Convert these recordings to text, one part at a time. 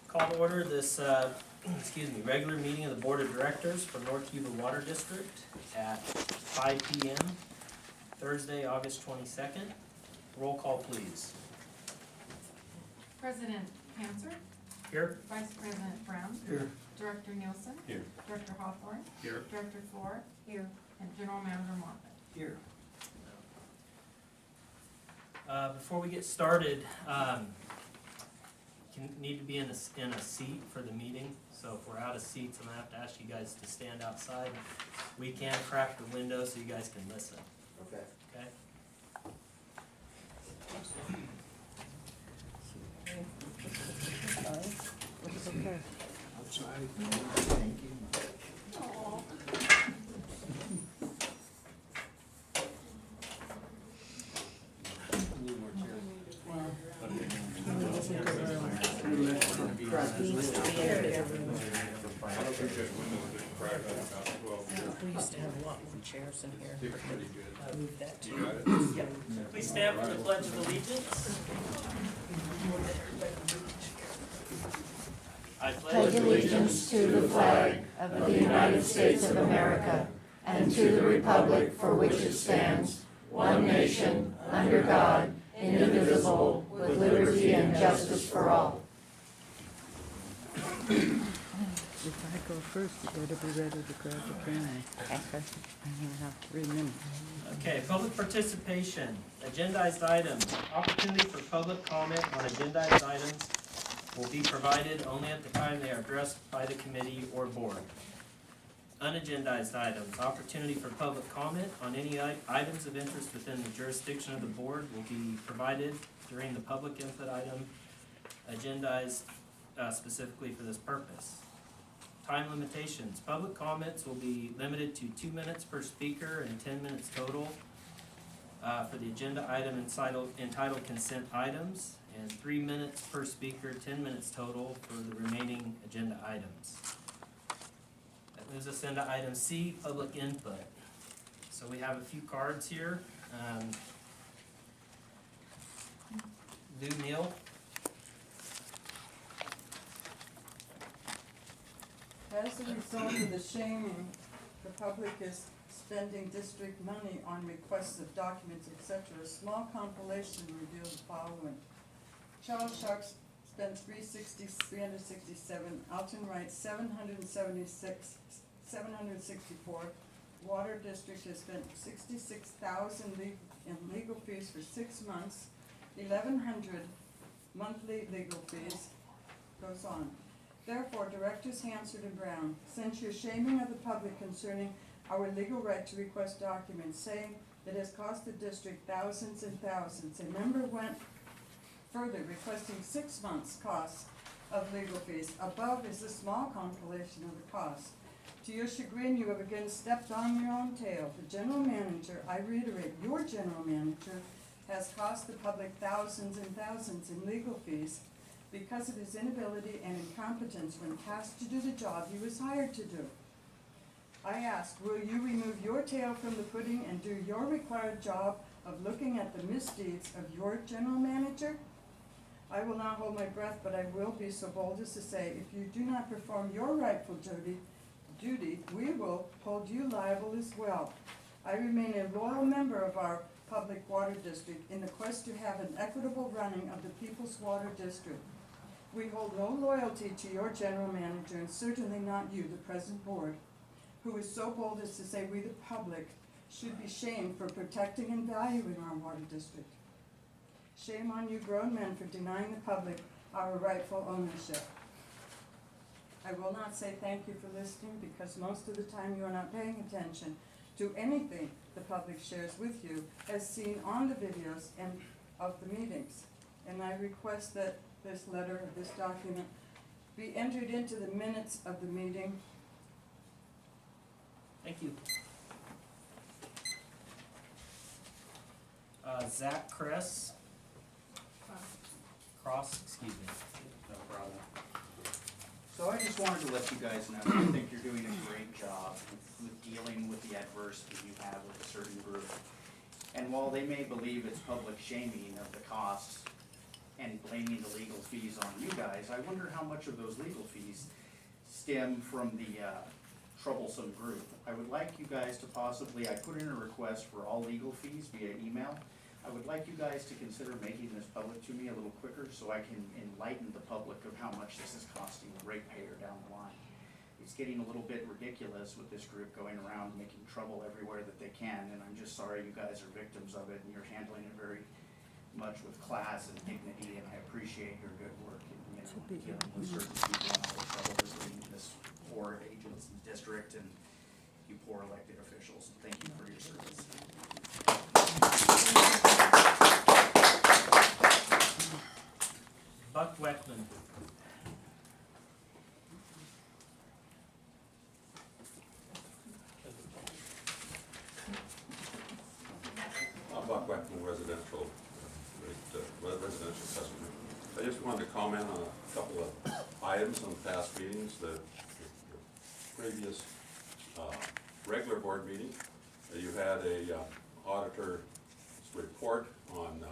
Call to order this, regular meeting of the Board of Directors for North Cuba Water District at 5 p.m. Thursday, August 22nd. Roll call, please. President Cancer, Here. Vice President Brown, Here. Director Nielsen, Here. Director Hawthorne, Here. Director Ford, here, and General Manager Moffitt. Here. Before we get started, you need to be in a seat for the meeting. So if we're out of seats, I'm gonna have to ask you guys to stand outside. We can crack the window so you guys can listen. Okay. Okay? Outside. Thank you. We used to have a lot more chairs in here. Move that too. Please stand for the Pledge of Allegiance. I Pledge allegiance to the flag of the United States of America and to the republic for which it stands, one nation, under God, indivisible, with liberty and justice for all. If I go first, you better be ready to grab the pen. Okay. I'm gonna have 3 minutes. Okay, public participation, agendized items. Opportunity for public comment on agendized items will be provided only at the time they are addressed by the committee or board. Unagendized items, opportunity for public comment on any items of interest within the jurisdiction of the board will be provided during the public input item, agendized specifically for this purpose. Time limitations, public comments will be limited to 2 minutes per speaker and 10 minutes total for the agenda item entitled consent items, and 3 minutes per speaker, 10 minutes total for the remaining agenda items. That moves us into item C, public input. So we have a few cards here. Neil. As a result of the shaming, the public is spending district money on requests of documents, etc. A small compilation revealed the following. Charles Sharks spent $367, Alton Wright $764. Water District has spent $66,000 in legal fees for 6 months, $1,100 monthly legal fees, goes on. Therefore, Directors Hansard and Brown, since your shaming of the public concerning our legal right to request documents, saying that it has cost the district thousands and thousands, a member went further, requesting 6 months' costs of legal fees. Above is a small compilation of the costs. To your chagrin, you have again stepped on your own tail. The general manager, I reiterate, your general manager, has cost the public thousands and thousands in legal fees because of his inability and incompetence when tasked to do the job he was hired to do. I ask, will you remove your tail from the pudding and do your required job of looking at the misdeeds of your general manager? I will not hold my breath, but I will be so bold as to say, if you do not perform your rightful duty, we will hold you liable as well. I remain a loyal member of our public water district in the quest to have an equitable running of the People's Water District. We hold no loyalty to your general manager, and certainly not you, the present board, who is so bold as to say we, the public, should be shamed for protecting and valuing our water district. Shame on you grown men for denying the public our rightful ownership. I will not say thank you for listening, because most of the time you are not paying attention to anything the public shares with you, as seen on the videos and of the meetings. And I request that this letter, this document, be entered into the minutes of the meeting. Thank you. Zach Cross, excuse me. No problem. So I just wanted to let you guys know, I think you're doing a great job with dealing with the adversity you have with a certain group. And while they may believe it's public shaming of the costs and blaming the legal fees fees on you guys, I wonder how much of those legal fees stem from the troublesome group. I would like you guys to possibly, I put in a request for all legal fees via email. I would like you guys to consider making this public to me a little quicker so I can enlighten the public of how much this is costing the ratepayer down the line. It's getting a little bit ridiculous with this group going around making trouble everywhere that they can, and I'm just sorry you guys are victims of it, and you're handling it very much with class and dignity, and I appreciate your good work in, dealing with certain people and all the trouble that's leading this poor agents and district and you poor elected officials. Thank you for your service. Buck Weckman. Buck Weckman, residential customer. I just wanted to comment on a couple of items on past meetings. The previous regular board meeting, you had a auditor's report on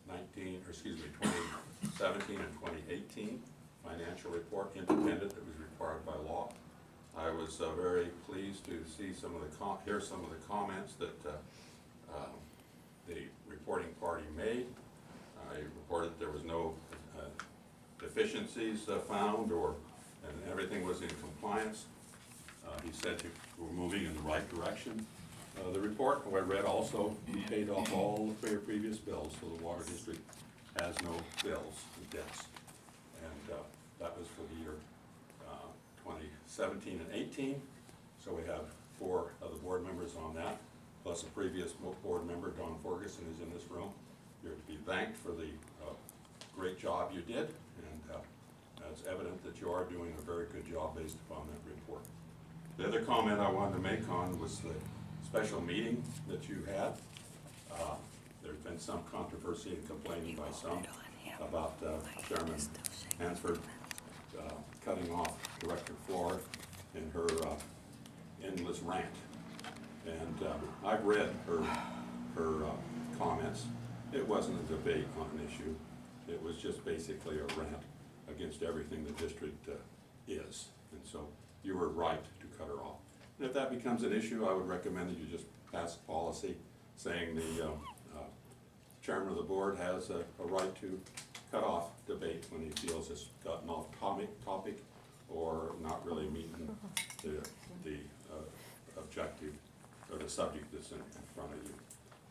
2017 and 2018 financial report, independent, that was required by law. I was very pleased to see hear some of the comments that the reporting party made. I reported there was no deficiencies found, and everything was in compliance. He said we're moving in the right direction. The report I read also, he paid off all of their previous bills, so the water district has no bills and debts. And that was for the year 2017 and 18. So we have 4 of the board members on that, plus a previous board member, Don Ferguson, is in this room. You're to be thanked for the great job you did, and it's evident that you are doing a very good job based upon that report. The other comment I wanted to make on was the special meeting that you had. There's been some controversy and complaining by some about Chairman Hansford cutting off Director Floor in her endless rant. And I've read her comments. It wasn't a debate on an issue. It was just basically a rant against everything the district is. And so you were right to cut her off. And if that becomes an issue, I would recommend that you just pass a policy saying the chairman of the board has a right to cut off debate when he feels it's gotten off topic or not really meeting the objective or the subject that's in front of you.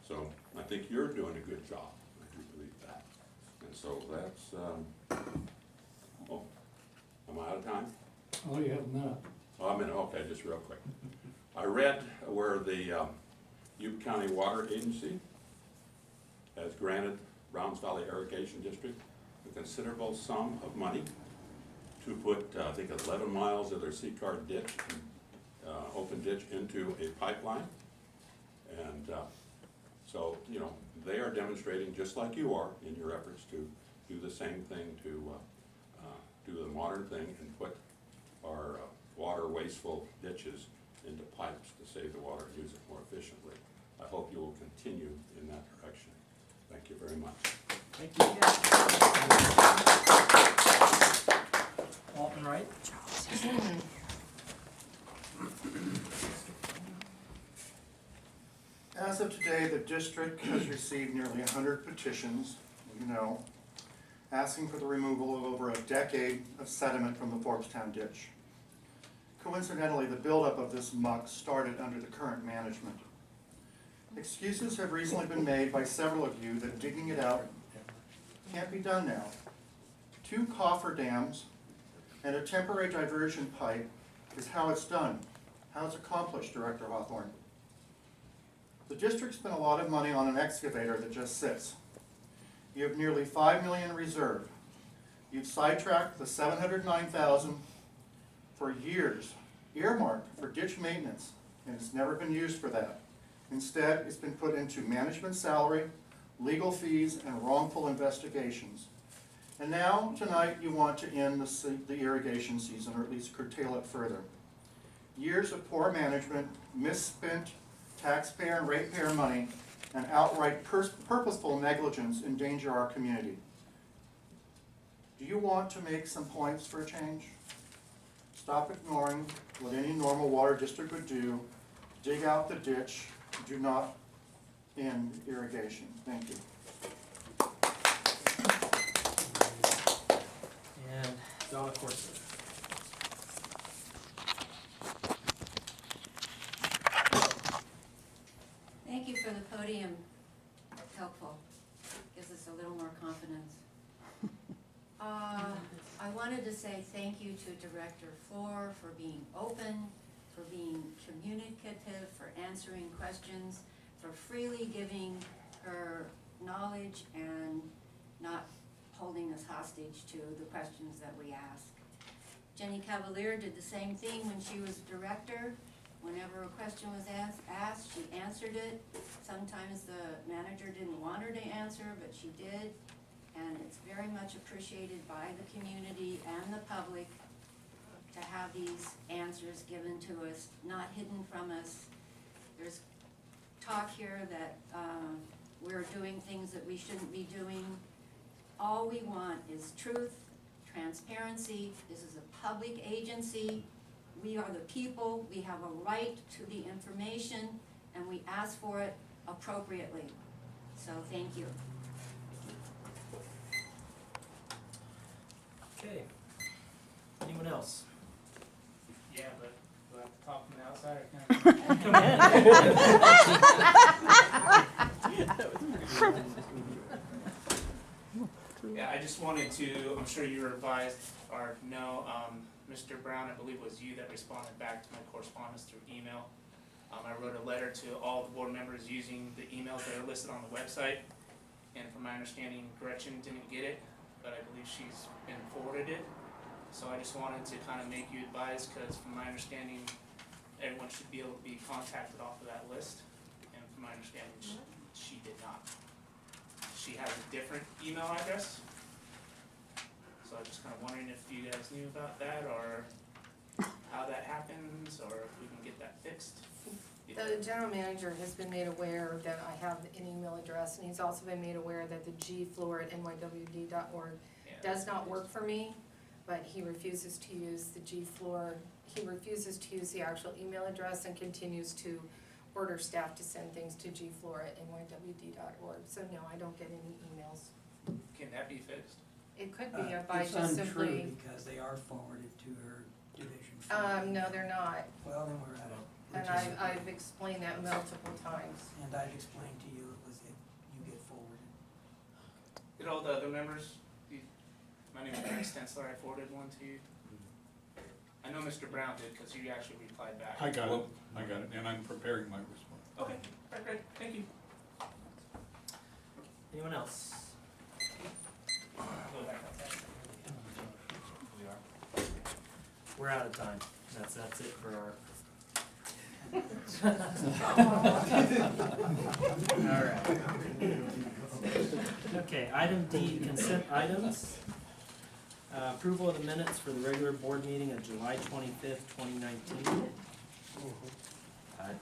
So I think you're doing a good job. I do believe that. And so that's, oh, am I out of time? Oh, you have a minute. Oh, a minute, okay, just real quick. I read where the Yuba County Water Agency has granted Browns Valley Irrigation District a considerable sum of money to put, I think, 11 miles of their C-card ditch, open ditch, into a pipeline. And so, you know, they are demonstrating, just like you are, in your efforts to do the same thing, to do the modern thing and put our water wasteful ditches into pipes to save the water and use it more efficiently. I hope you will continue in that direction. Thank you very much. Thank you. Alton Wright. As of today, the district has received nearly 100 petitions, asking for the removal of over a decade of sediment from the Forbstown ditch. Coincidentally, the buildup of this muck started under the current management. Excuses have recently been made by several of you that digging it out can't be done now. 2 cofferdams and a temporary diversion pipe is how it's done, how it's accomplished, Director Hawthorne. The district spent a lot of money on an excavator that just sits. You have nearly $5 million reserved. You've sidetracked the $709,000 for years, earmarked for ditch maintenance, and it's never been used for that. Instead, it's been put into management salary, legal fees, and wrongful investigations. And now, tonight, you want to end the irrigation season, or at least curtail it further. Years of poor management, misspent taxpayer and ratepayer money, and outright purposeful negligence endanger our community. Do Do you want to make some points for a change? Stop ignoring what any normal water district would do. Dig out the ditch. Do not end irrigation. Thank you. And Donna Corson. Thank you for the podium. It's helpful. Gives us a little more confidence. I wanted to say thank you to Director Floor for being open, for being communicative, for answering questions, for freely giving her knowledge and not holding us hostage to the questions that we ask. Jenny Cavalier did the same thing when she was director. Whenever a question was asked, she answered it. Sometimes the manager didn't want her to answer, but she did. And it's very much appreciated by the community and the public to have these answers given to us, not hidden from us. There's talk here that we're doing things that we shouldn't be doing. All we want is truth, transparency. This is a public agency. We are the people. We have a right to the information, and we ask for it appropriately. So thank you. Okay. Anyone else? Yeah, but do I have to talk from the outside or can I? Come in. Yeah, I just wanted to, I'm sure you were advised or know, Mr. Brown, I believe it was you that responded back to my correspondence through email. I wrote a letter to all the board members using the emails that are listed on the website. And from my understanding, Gretchen didn't get it, but I believe she's been forwarded it. So I just wanted to kind of make you advise, because from my understanding, everyone should be able to be contacted off of that list. And from my understanding, she did not. She has a different email address. So I was just kind of wondering if you guys knew about that, or how that happens, or if we can get that fixed. The general manager has been made aware that I have an email address, and he's also been made aware that the gfloor@nywd.org does not work for me, but he refuses to use the gfloor. He refuses to use the actual email address and continues to order staff to send things to gfloor@nywd.org. So no, I don't get any emails. Can that be fixed? It could be by just simply. It's untrue because they are forwarded to her division. No, they're not, Well, then we're at it. and I've explained that multiple times. And I've explained to you it was that you get forwarded. Did all the other members, my name is Barry Stensler, I forwarded one to you. I know Mr. Brown did, because you actually replied back. I got it, and I'm preparing my response. Okay, all right, great, thank you. Anyone else? I'll go back outside. We are. We're out of time. That's it for our. All right. Okay, item D, consent items. Approval of the minutes for the regular board meeting of July 25th, 2019.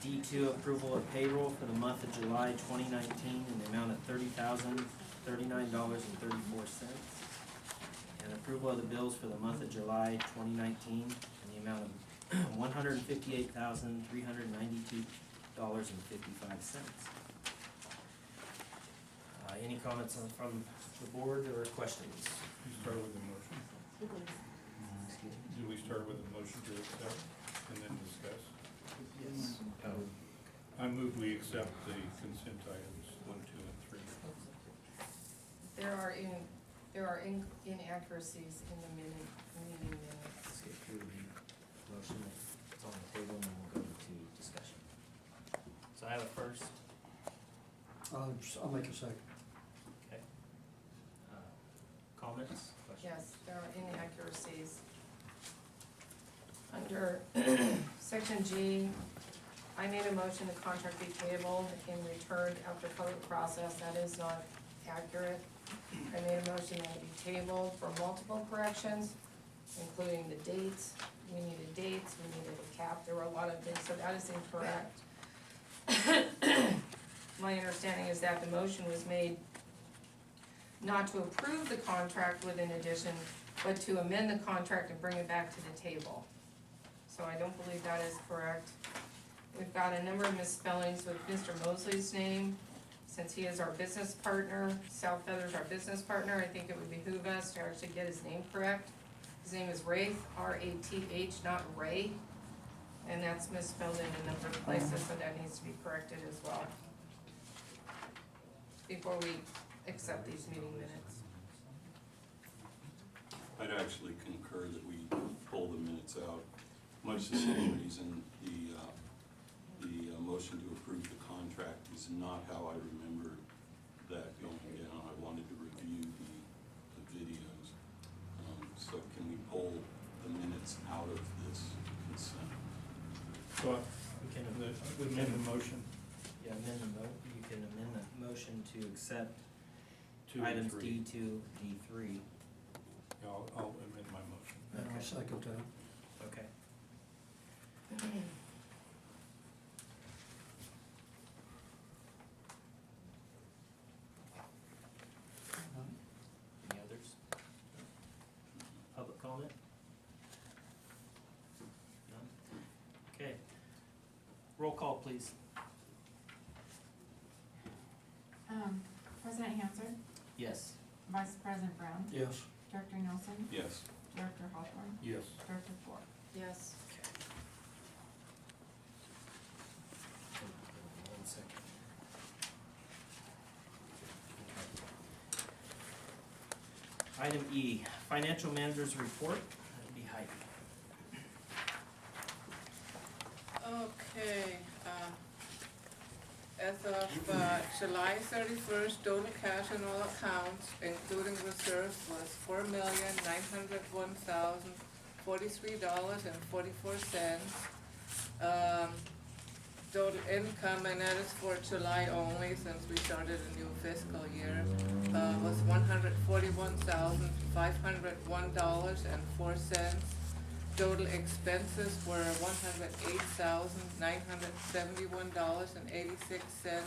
D2, approval of payroll for the month of July 2019 in the amount of $30,039.34. And approval of the bills for the month of July 2019 in the amount of $158,392.55. Any comments from the board or questions? We start with the motion. Do we start with the motion to accept and then discuss? Yes. I move we accept the consent items 1, 2, and 3. There are inaccuracies in the meeting minutes. Let's get through the motion that's on the table and then we'll go to discussion. So I have a first. I'll make a second. Okay. Comments? Questions? Yes, there are inaccuracies. Under section G, I made a motion the contract be tabled and returned after public process. That is not accurate. I made a motion that it be tabled for multiple corrections, including the dates. We needed dates, we needed a cap. There were a lot of things, so that is incorrect. My understanding is that the motion was made not to approve the contract with an addition, but to amend the contract and bring it back to the table. So I don't believe that is correct. We've got a number of misspellings with Mr. Mosley's name. Since he is our business partner, South Feather's our business partner, I think it would behoove us to actually get his name correct. His name is Rath, R-A-T-H, not Ray. And that's misspelled in a number of places, so that needs to be corrected as well. Before we accept these meeting minutes. I'd actually concur that we pull the minutes out, much the same reason the motion to approve the contract is not how I remembered that going down. I wanted to review the videos. So can we pull the minutes out of this consent? So, We can amend the motion Yeah, you can amend the motion to accept 2 and items 3. D2, D3. Yeah, I'll amend my motion. And I'll second that. Okay. Any others? Public comment? None? Okay. Roll call, please. President Hanser, Yes. Vice President Brown, Yes. Director Nelson, Yes. Director Hawthorne, Yes. Director Ford. Yes. One second. Item E, financial manager's report. That'd be Heidi. Okay, as of July 31st, total cash in all accounts, including reserves, was $4,901,043.44. Total income, and that is for July only, since we started a new fiscal year, was $141,501.04. Total expenses were $108,971.86,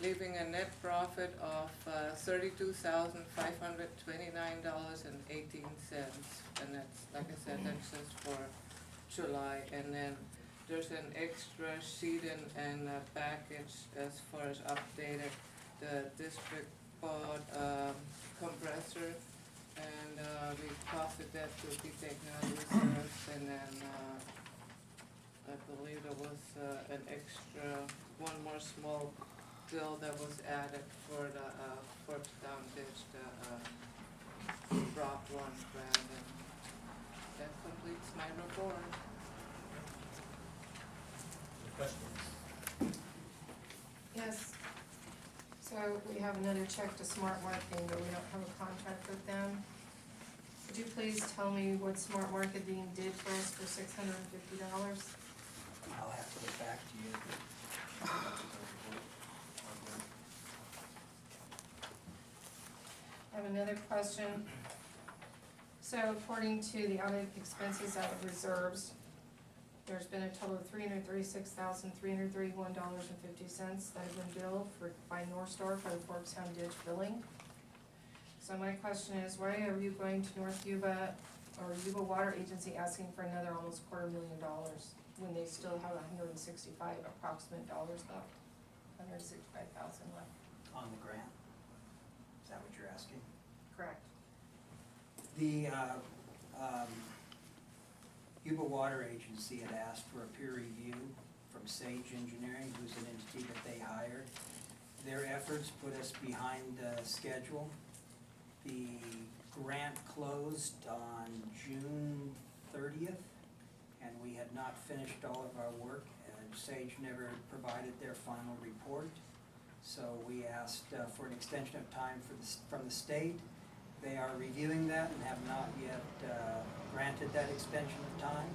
leaving a net profit of $32,529.18. And that's, like I said, that's just for July. And then there's an extra sheet and a package as far as updated. The district bought compressor, and we costed that to be taken out of reserves, and then I believe there was an extra, one more small bill that was added for the Forbes Town Ditch, the Rock One grant, and that completes my report. Any questions? Yes. So we have another check to Smart Marketing, but we don't have a contract with them. Would you please tell me what Smart Marketing did for us for $650? I'll have to get back to you. I have another question. So according to the audit expenses out of reserves, there's been a total of $336,331.50 that have been billed by North Star for the Forbes Town Ditch billing. So my question is, why are you going to North Yuba or Yuba Water Agency asking for another almost $250,000 when they still have approximate dollars left, $165,000 left? On the grant? Is that what you're asking? Correct. The Yuba Water Agency had asked for a peer review from Sage Engineering, who's an entity that they hired. Their efforts put us behind schedule. The grant closed on June 30th, and we had not finished all of our work, and Sage never provided their final report. So we asked for an extension of time from the state. They are reviewing that and have not yet granted that extension of time.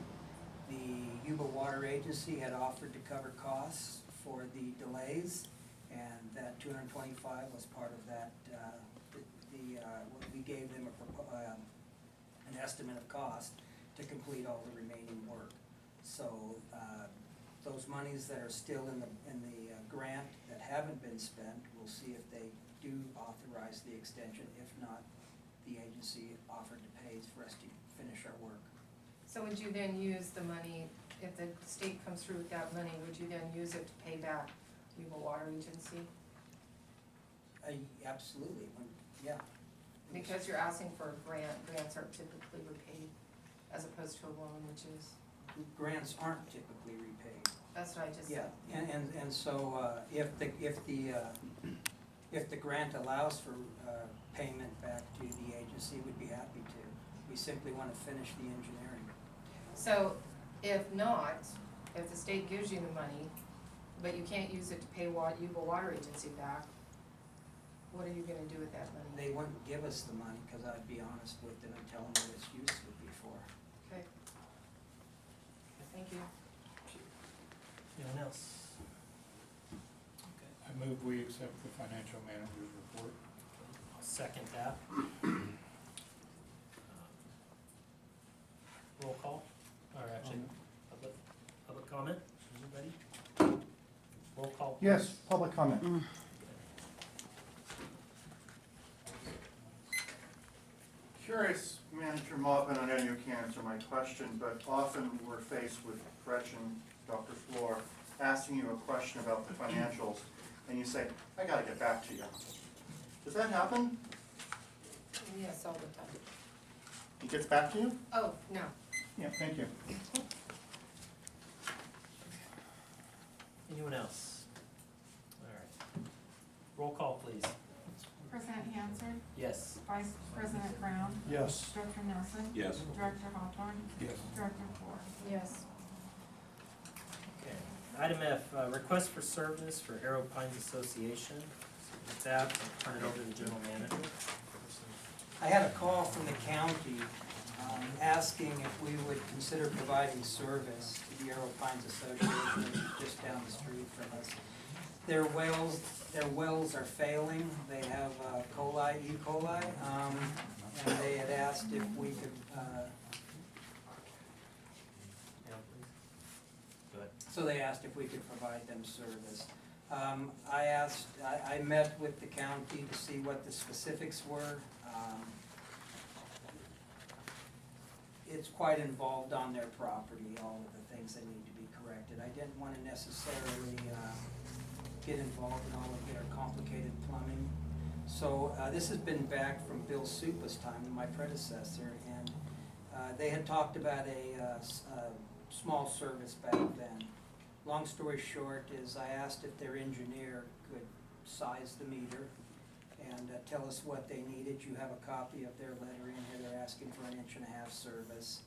The Yuba Water Agency had offered to cover costs for the delays, and that $225 was part of that. We gave them an estimate of cost to complete all the remaining work. So those monies that are still in the grant that haven't been spent, we'll see if they do authorize the extension. If not, the agency offered to pay for us to finish our work. So would you then use the money, if the state comes through with that money, would you then use it to pay back Yuba Water Agency? Absolutely, yeah. Because you're asking for a grant, grants are typically repaid as opposed to a loan, which is, Grants aren't typically repaid. that's what I just Yeah, said. and so, if the grant allows for, payment back to the agency, we'd be happy to. We simply wanna finish the engineering. So if not, if the state gives you the money, but you can't use it to pay Yuba Water Agency back, what are you gonna do with that money? They wouldn't give us the money, cause I'd be honest with them and tell them what its use would be for. Okay. Thank you. Anyone else? Okay, I move we accept the financial manager's report. I'll second that. Roll call, or actually, public comment, anybody? Roll call. please. Yes, public comment. Curious, Manager Maupin, I know you can't answer my question, but often we're faced with Gretchen, Dr. Floor, asking you a question about the financials, and you say, I gotta get back to you. Does that happen? Yes, all the time. He gets back to you? Oh, no. Yeah, thank you. Anyone else? All right. Roll call, please. President Hansard, Yes. Vice President Brown, Yes. Director Nelson, Yes. Director Hawthorne, Yes. Director Ford. Yes. Okay. Item F, request for service for Arrow Pines Association. With that, I'll turn it over to the general manager. I had a call from the county, asking if we would consider providing service to the Arrow Pines Association, which is just down the street from us. Their wells are failing, they have E. coli, and they had asked if we could, Yeah, please. Go ahead. so they asked if we could provide them service. I met with the county to see what the specifics were. It's quite involved on their property, all of the things that need to be corrected. I didn't want to necessarily get involved in all of their complicated plumbing. So this has been back from Bill Supa's time, my predecessor, and they had talked about a small service back then. Long story short is I asked if their engineer could size the meter and tell us what they needed. You have a copy of their letter in here. They're asking for 1.5 inch service.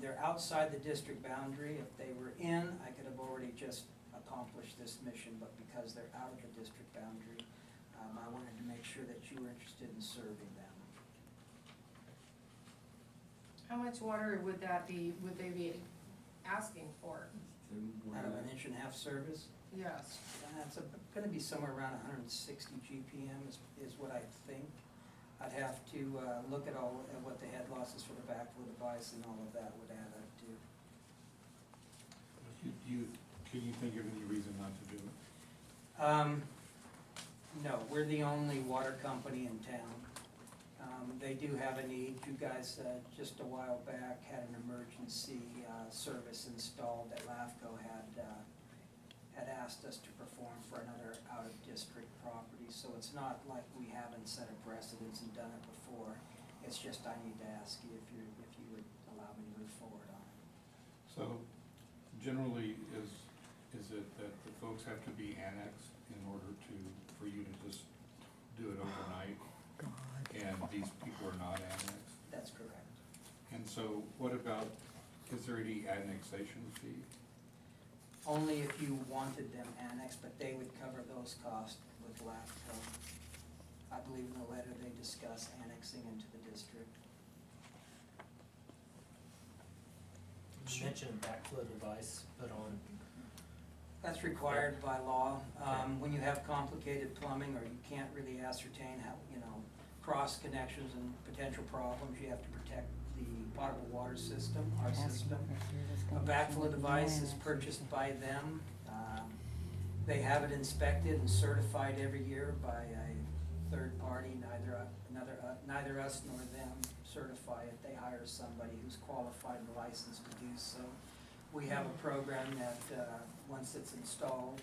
They're outside the district boundary. If they were in, I could have already just accomplished this mission, but because they're out of the district boundary, I wanted to make sure that you were interested in serving them. How much water would they be asking for? Out of 1.5 inch service, Yes. it's gonna be somewhere around 160 GPM is what I think. I'd have to look at what the head losses for the backflow device and all of that would add up to. Can you think of any reason not to do it? No, we're the only water company in town. They do have a need. You guys, just a while back, had an emergency service installed that LAFCO had asked us to perform for another out-of-district property. So it's not like we haven't set a precedence and done it before. It's just I need to ask you if you would allow me to move forward on it. So generally, is it that the folks have to be annexed in order for you to just do it overnight? And these people are not annexed? That's correct. And so what about, is there any annexation fee? Only if you wanted them annexed, but they would cover those costs with LAFCO. I believe in the letter they discuss annexing into the district. You mentioned a backflow device put on. That's required by law. When you have complicated plumbing or you can't really ascertain how, cross connections and potential problems, you have to protect the potable water system, our system. A backflow device is purchased by them. They have it inspected and certified every year by a third party, neither us nor them certify it. They hire somebody who's qualified and licensed to do so. We have a program that, once it's installed,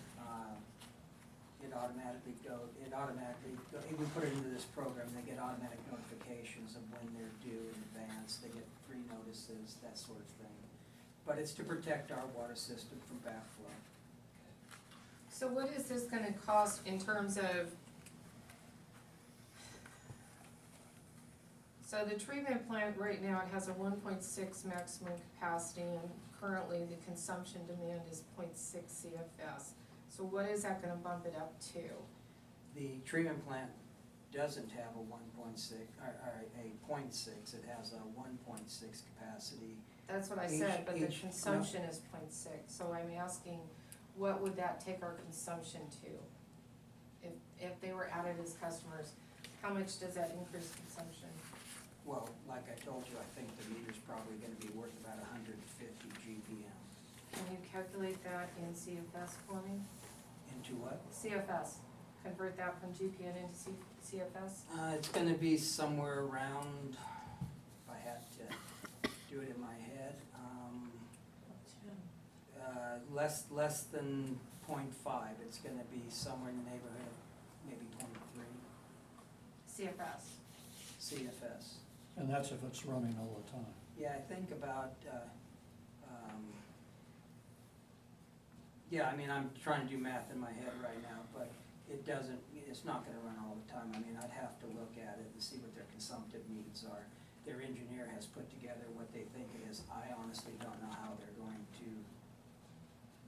we put it into this program, they get automatic notifications of when they're due in advance, they get free notices, that sort of thing. But it's to protect our water system from backflow. So what is this gonna cost in terms of, so the treatment plant right now, it has a 1.6 maximum capacity, and currently the consumption demand is 0.6 CFS. So what is that gonna bump it up to? The treatment plant doesn't have a 1.6, or a 0.6, it has a 1.6 capacity. That's what I said, but the Each- consumption is 0.6. So I'm asking, what would that take our consumption to? If they were added as customers, how much does that increase consumption? Well, like I told you, I think the meter's probably gonna be worth about 150 GPM. Can you calculate that in CFS for me? Into what? CFS, convert that from GPN into CFS? It's gonna be somewhere around, if I had to do it in my head, less than 0.5. It's gonna be somewhere in the neighborhood of maybe 23 CFS. CFS. And that's if it's running all the time. Yeah, I think about, yeah, I mean, I'm trying to do math in my head right now, but it's not gonna run all the time. I mean, I'd have to look at it and see what their consumptive needs are. Their engineer has put together what they think it is. I honestly don't know how they're going to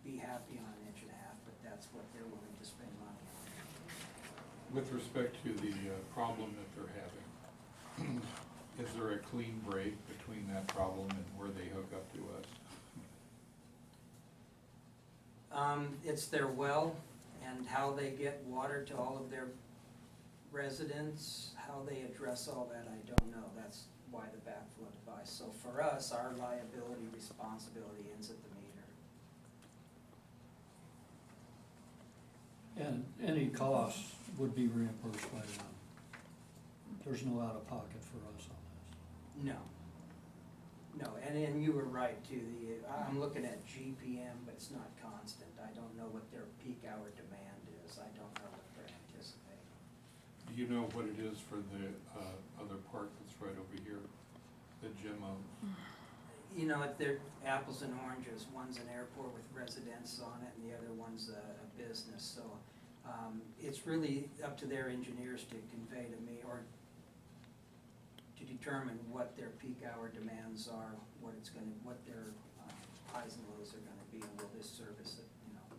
be happy on 1.5 inches, but that's what they're willing to spend money on. With respect to the problem that they're having, is there a clean break between that problem and where they hook up to us? It's their well and how they get water to all of their residents, how they address all that, I don't know. That's why the backflow device. So for us, our liability, responsibility ends at the meter. And any costs would be reimbursed by them. There's no out-of-pocket for us on this. No. No, and you were right too, I'm looking at GPM, but it's not constant. I don't know what their peak hour demand is. I don't know what they're anticipating. Do you know what it is for the other part that's right over here, the gym owns? You know, they're apples and oranges. One's an airport with residents on it and the other one's a business. So it's really up to their engineers to convey to me or to determine what their peak hour demands are, what their highs and lows are gonna be, and will this service,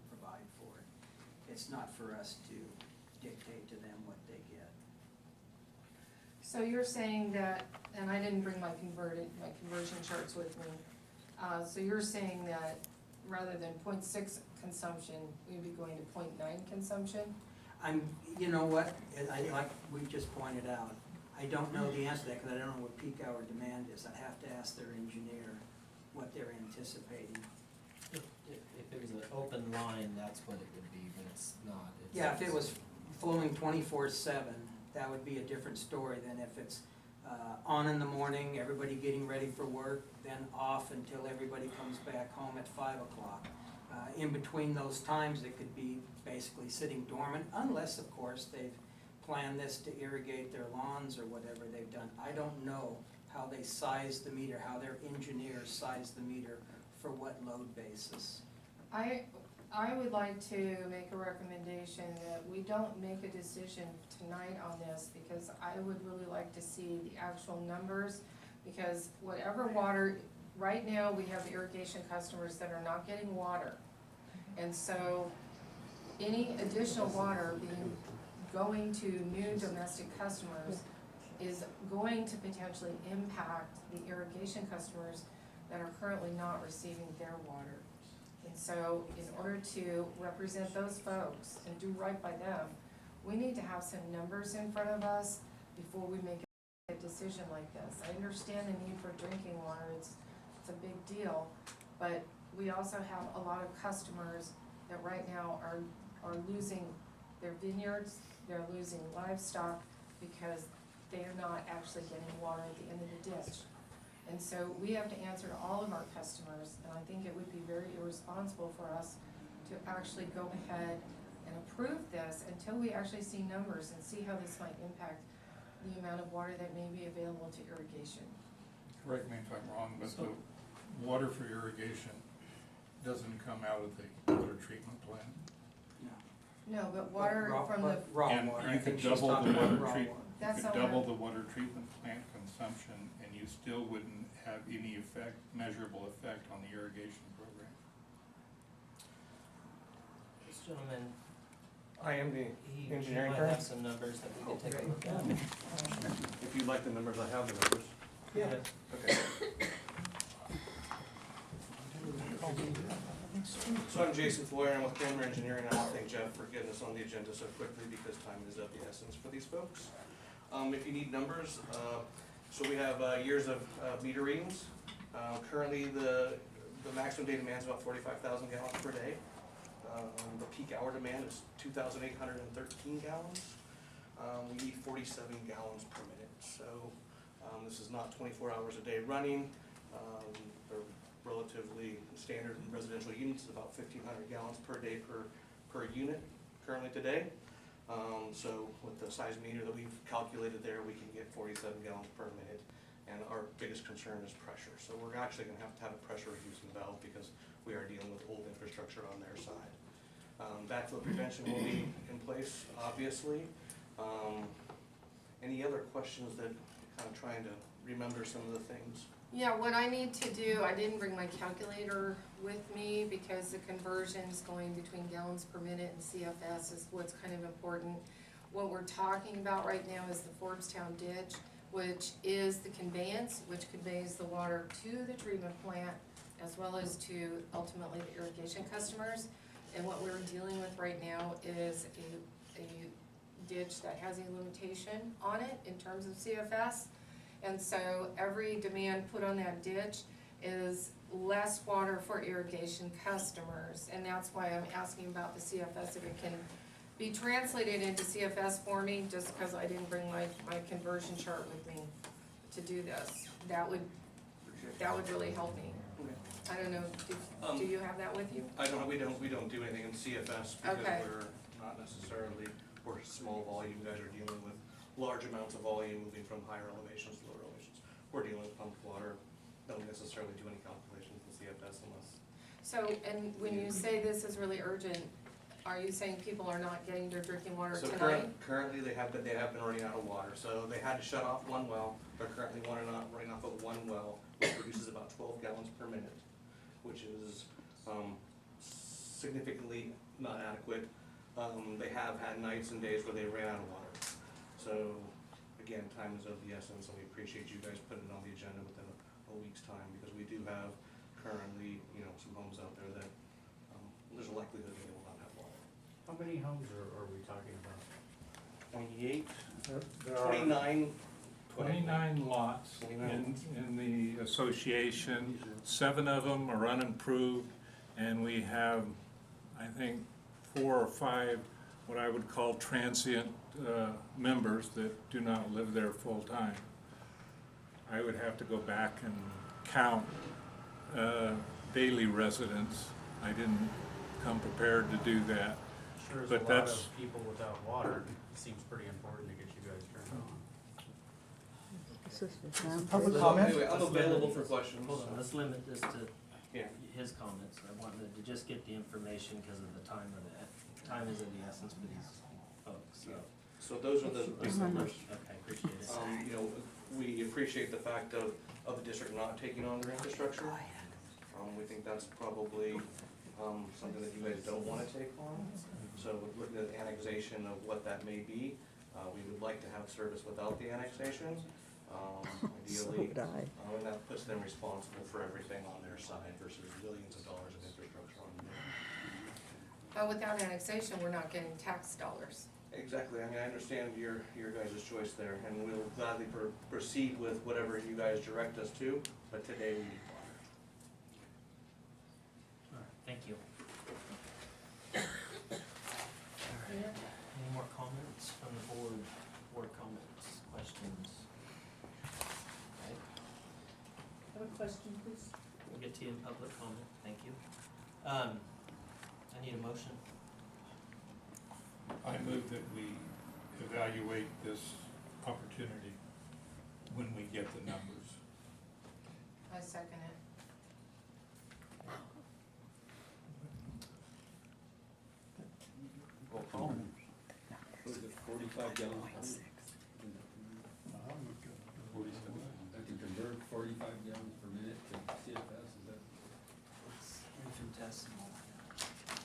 provide for it. It's not for us to dictate to them what they get. So you're saying that, and I didn't bring my conversion charts with me. So you're saying that rather than 0.6 consumption, we'd be going to 0.9 consumption? You know what, like we just pointed out, I don't know the answer to that because I don't know what peak hour demand is. I'd have to ask their engineer what they're anticipating. If it was an open line, that's what it would be, but it's not. Yeah, if it was flowing 24/7, that would be a different story than if it's on in the morning, everybody getting ready for work, then off until everybody comes back home at 5 o'clock. In between those times, it could be basically sitting dormant, unless, of course, they've planned this to irrigate their lawns or whatever they've done. I don't know how they size the meter, how their engineers size the meter for what load basis. I would like to make a recommendation that we don't make a decision tonight on this, because I would really like to see the actual numbers, because whatever water, right now, we have irrigation customers that are not getting water. And so, any additional water going to new domestic customers is going to potentially impact the irrigation customers that are currently not receiving their water. And so, in order to represent those folks and do right by them, we need to have some numbers in front of us before we make a decision like this. I understand the need for drinking water, it's a big deal, but we also have a lot of customers that right now are losing their vineyards, they're losing livestock because they're not actually getting water at the end of the ditch. And so we have to answer to all of our customers, and I think it would be very irresponsible for us to actually go ahead and approve this until we actually see numbers and see how this might impact the amount of water that may be available to irrigation. Correct me if I'm wrong, but the water for irrigation doesn't come out of the water treatment plant. No, but water from the, Raw And water, you I could think she's double talking the about water raw treat, water. you That's could all double right. the water treatment plant consumption, and you still wouldn't have any effect, measurable effect on the irrigation program. This gentleman, I am the he engineering might firm. have some numbers that we can take a look at. If you'd like the numbers, I have the numbers. Yeah. Okay. So I'm Jason Floyer, I'm with Kramer Engineering. I want to thank Jeff for getting us on the agenda so quickly because time is of the essence for these folks. If you need numbers, so we have years of meter readings. Currently, the maximum day demand is about 45,000 gallons per day. The peak hour demand is 2,813 gallons. We need 47 gallons per minute. So this is not 24 hours a day running. They're relatively standard in residential units, about 1,500 gallons per day per unit currently today. So with the size meter that we've calculated there, we can get 47 gallons per minute. And our biggest concern is pressure. So we're actually gonna have a pressure reducing valve because we are dealing with old infrastructure on their side. Backflow prevention will be in place, obviously. Any other questions that kind of trying to remember some of the things? Yeah, what I need to do, I didn't bring my calculator with me because the conversions going between gallons per minute and CFS is what's kind of important. What we're talking about right now is the Forbstown ditch, which is the conveyance, which conveys the water to the treatment plant as well as to ultimately the irrigation customers. And what we're dealing with right now is a ditch that has a limitation on it in terms of CFS. And so every demand put on that ditch is less water for irrigation customers. And that's why I'm asking about the CFS, if it can be translated into CFS for me, just because I didn't bring my conversion chart with me to do this. That would really help me. I don't know, do you have that with you? We don't do anything in CFS because Okay. we're not necessarily, we're small volume, you guys are dealing with large amounts of volume moving from higher elevations to lower elevations. We're dealing with pumped water, don't necessarily do any calculations in CFS unless. So, and when you say this is really urgent, are you saying people are not getting their drinking water So tonight? currently they have been running out of water, so they had to shut off one well. They're currently running off of one well, which produces about 12 gallons per minute, which is significantly not adequate. They have had nights and days where they ran out of water. So again, time is of the essence, and we appreciate you guys putting it on the agenda within a week's time, because we do have currently, some homes out there that there's a likelihood they will not have water. How many homes are we talking about? 28, There are 29. 29 lots in the association. 7 of them are unimproved, and we have, I think, 4 or 5 what I would call transient members that do not live there full-time. I would have to go back and count daily residents. I didn't come prepared to do that. Sure, there's But a lot that's- of people without water. It seems pretty important to get you guys turned on. Public Let's- comment? Anyway, I'm let's available limit for this- questions. Hold on, let's limit this to Yeah. his comments. I wanted to just get the information because of the time time is of the essence for these folks, so. So those are the numbers. Okay, appreciate it. We appreciate the fact of the district not taking on their infrastructure. We think that's probably something that you guys don't want to take on. So looking at annexation of what that may be, we would like to have service without the annexation, ideally. And that puts them responsible for everything on their side versus billions of dollars of infrastructure on their. But without annexation, we're not getting tax dollars. Exactly, I understand your guys' choice there, and we'll gladly proceed with whatever you guys direct us to, but today we need water. All right, thank you. Any more comments the board comments, questions? Okay, I have a question, please. we'll get to you in public comment, thank you. I need a motion. I move that we evaluate this opportunity when we get the numbers. I second it. Roll call. Was it 45 gallons per minute? I can convert 45 gallons per minute to CFS, is that? It's infinitesimal.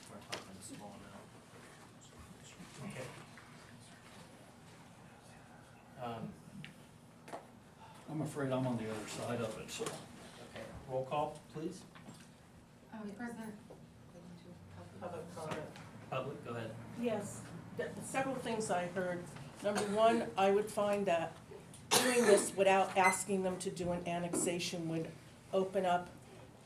We're talking small amount. Okay. I'm afraid I'm on the other side of it, so. Okay, roll call, please. President, Public comment. Public, go ahead. Yes, several things I heard. Number one, I would find that doing this without asking them to do an annexation would open up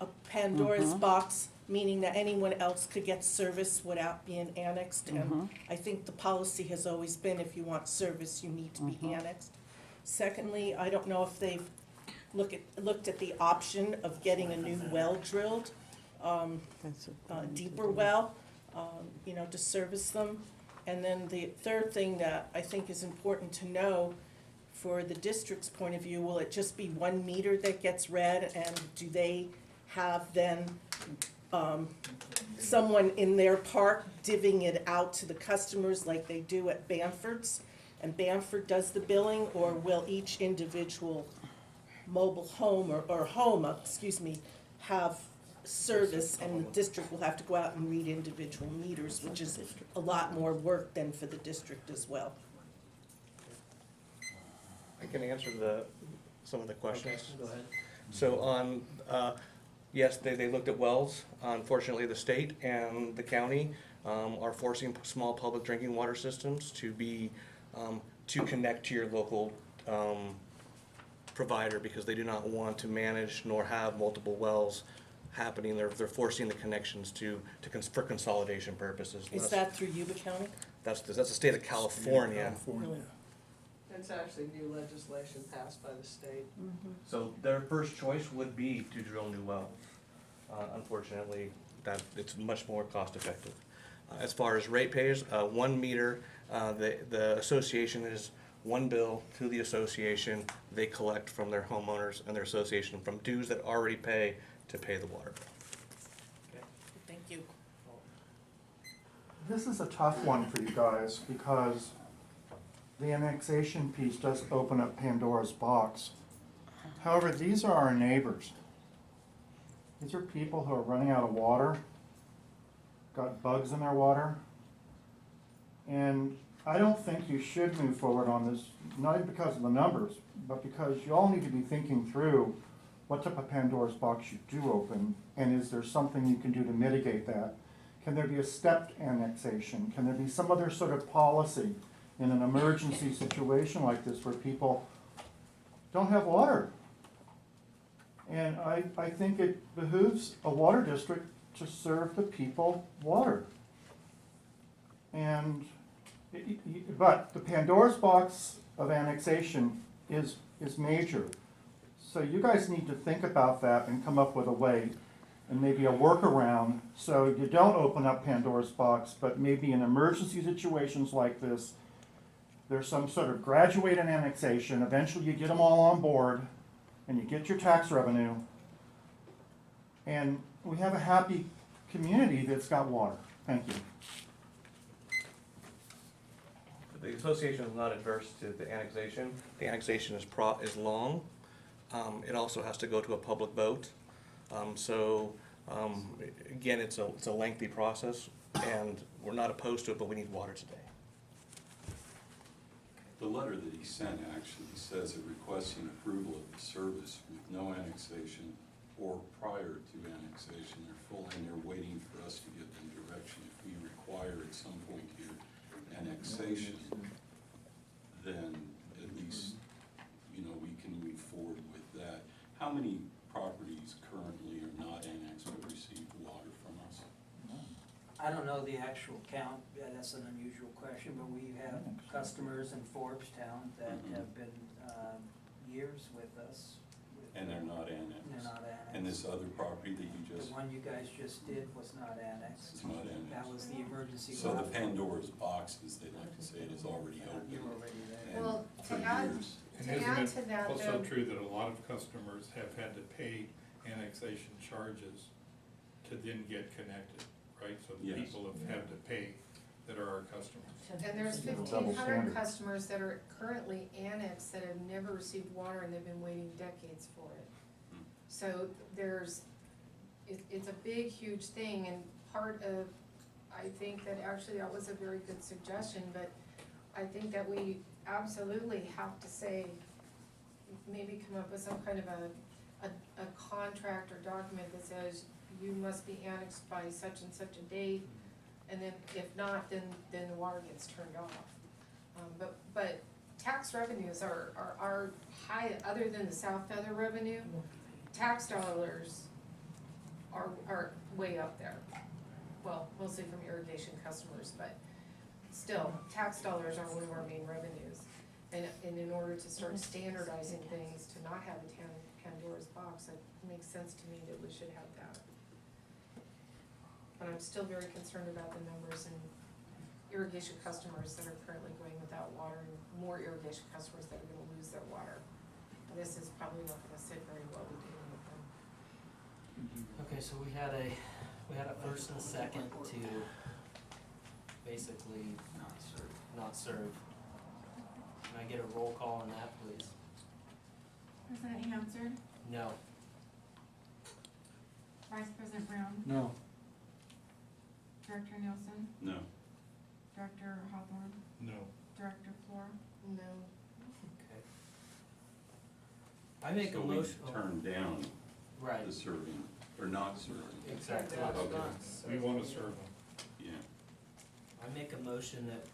a Pandora's box, meaning that anyone else could get service without being annexed. And I think the policy has always been, if you want service, you need to be annexed. Secondly, I don't know if they've looked at the option of getting a new well drilled, deeper well, to service them. And then the third thing that I think is important to know for the district's point of view, will it just be 1 meter that gets read, and do they have then someone in their park divvying it out to the customers like they do at Bamford's? And Bamford does the billing, or will each individual mobile home or home, have service, and the district will have to go out and read individual meters, which is a lot more work than for the district as well. I can answer some of the questions. Okay, go ahead. So on, yes, they looked at wells. Unfortunately, the state and the county are forcing small public drinking water systems to be, to connect to your local provider, because they do not want to manage nor have multiple wells happening. They're forcing the connections for consolidation purposes. Is that through Yuba County? That's the state of California. Really? It's actually new legislation passed by the state. So their first choice would be to drill new wells. Unfortunately, it's much more cost effective. As far as ratepayers, 1 meter, the association is one bill to the association. They collect from their homeowners and their association from dues that already pay to pay the water bill. Thank you. This is a tough one for you guys because the annexation piece does open up Pandora's box. However, these are our neighbors. These are people who are running out of water, got bugs in their water. And I don't think you should move forward on this, not even because of the numbers, but because you all need to be thinking through what type of Pandora's box you do open, and is there something you can do to mitigate that? Can there be a stepped annexation? Can there be some other sort of policy in an emergency situation like this where people don't have water? And I think it behooves a water district to serve the people water. And but the Pandora's box of annexation is major. So you guys need to think about that and come up with a way and maybe a workaround so you don't open up Pandora's box, but maybe in emergency situations like this, there's some sort of graduated annexation. Eventually you get them all on board and you get your tax revenue. And we have a happy community that's got water. Thank you. The association is not adverse to the annexation. The annexation is long. It also has to go to a public vote. Again, it's a lengthy process, and we're not opposed to it, but we need water today. The letter that he sent actually says it requesting approval of the service with no annexation or prior to annexation. They're waiting for us to give them direction. If we require at some point here annexation, then at least, we can move forward with that. How many properties currently are not annexed but receive water from us? I I don't know the actual count, yeah, that's an unusual question, but we have customers in Forbes-town that have been, years with us. And they're not annexed. They're not annexed. And this other property that you just, The one you guys just did was not annexed. it's not annexed. That was the emergency. So the route. Pandora's box, as they like to say, it is already You're open. already there. And Well, for to add- years. And To isn't add it to that, also though- true that a lot of customers have had to pay annexation charges to then get connected, right? So the Yes. people have had to pay that are our customers. And there's Double 1,500 standard. customers that are currently annexed that have never received water and they've been waiting decades for it. Hmm. So there's, it's a big, huge thing, and part of, I think that actually that was a very good suggestion, but I think that we absolutely have to say, maybe come up with some kind of a contract or document that says you must be annexed by such and such a date, and then if not, then the water gets turned off. But tax revenues are high, other than the South Feather revenue, tax dollars are way up there. Well, mostly from irrigation customers, but still, tax dollars are one of our main revenues. And in order to start standardizing things, to not have a Pandora's box, it makes sense to me that we should have that. But I'm still very concerned about the numbers and irrigation customers that are currently going without water, and more irrigation customers that are gonna lose their water. And this is probably not gonna sit very well with dealing with them. Okay, so we had a first and a second to basically not serve. Can I get a roll call on that, please? President Hansard, No. Vice President Brown, No. Director Nielsen, No. Director Hawthorne, No. Director Flora. No. Okay. I make a So we motion. turn down Right. the serving, or not serving. Exactly. Okay. We wanna serve them. Yeah. I make a motion that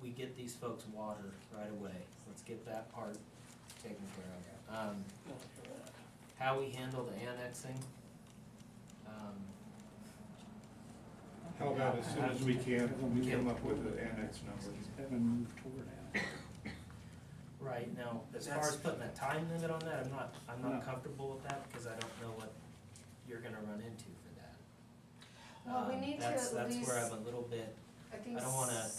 we get these folks water right away. Let's get that part taken care of. How we handle the annexing, How about as soon as we can, we come up with the annex number? Haven't moved toward that. right, now, as far as putting a time limit on that, I'm not comfortable with that, because I don't know what you're gonna run into for that. Well, we need to at That's where least- I'm a little bit, I think. I don't wanna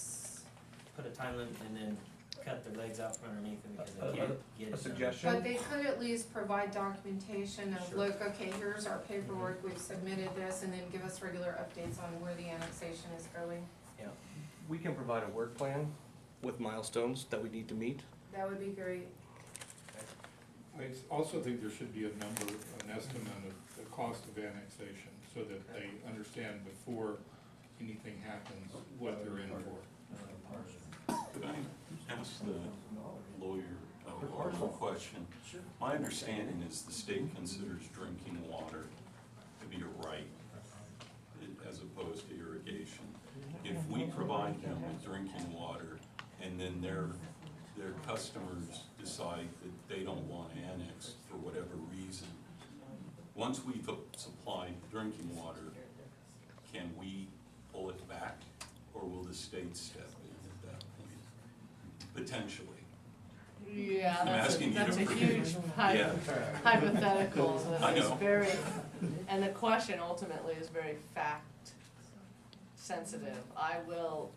put a time limit and then cut their legs out from underneath them because they can't get it done. But they could at least provide documentation of, Sure. look, okay, here's our paperwork, we've submitted this, and then give us regular updates on where the annexation is going. Yeah. We can provide a work plan with milestones that we need to meet. That would be great. I also think there should be a number, an estimate of the cost of annexation, so that they understand before anything happens what they're in for. Could I ask the lawyer a question? My understanding is the state considers drinking water to be a right as opposed to irrigation. If we provide them with drinking water and then their customers decide that they don't want annexed for whatever reason, once we've supplied drinking water, can we pull it back, or will the state step in at that point? Potentially. Yeah, I'm that's asking you a to huge Yeah. hypothetical, I that is know. very, and the question ultimately is very fact sensitive. I will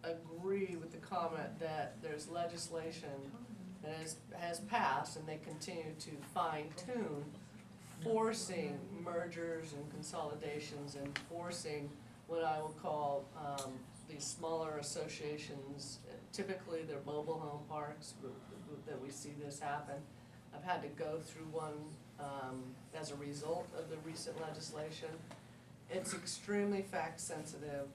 agree with the comment that there's legislation that has passed and they continue to fine tune, forcing mergers and consolidations and forcing what I will call, these smaller associations, typically they're mobile home parks, that we see this happen. I've had to go through one, as a result of the recent legislation. It's extremely fact sensitive,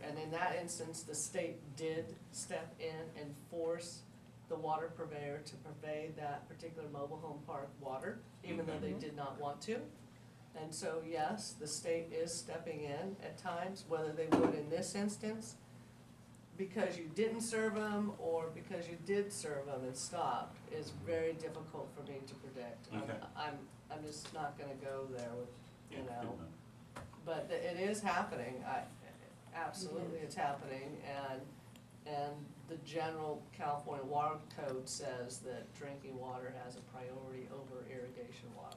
and in that instance, the state did step in and force the water purveyor to purvey that particular mobile home park water, even though they did not want to. And so, yes, the state is stepping in at times, whether they would in this instance, because you didn't serve them or because you did serve them and stopped, is very difficult for me to predict. Okay. I'm just not gonna go there with, Yeah, you know, good enough. but it is happening. Absolutely, it's happening, and the general California Water Code says that drinking water has a priority over irrigation water.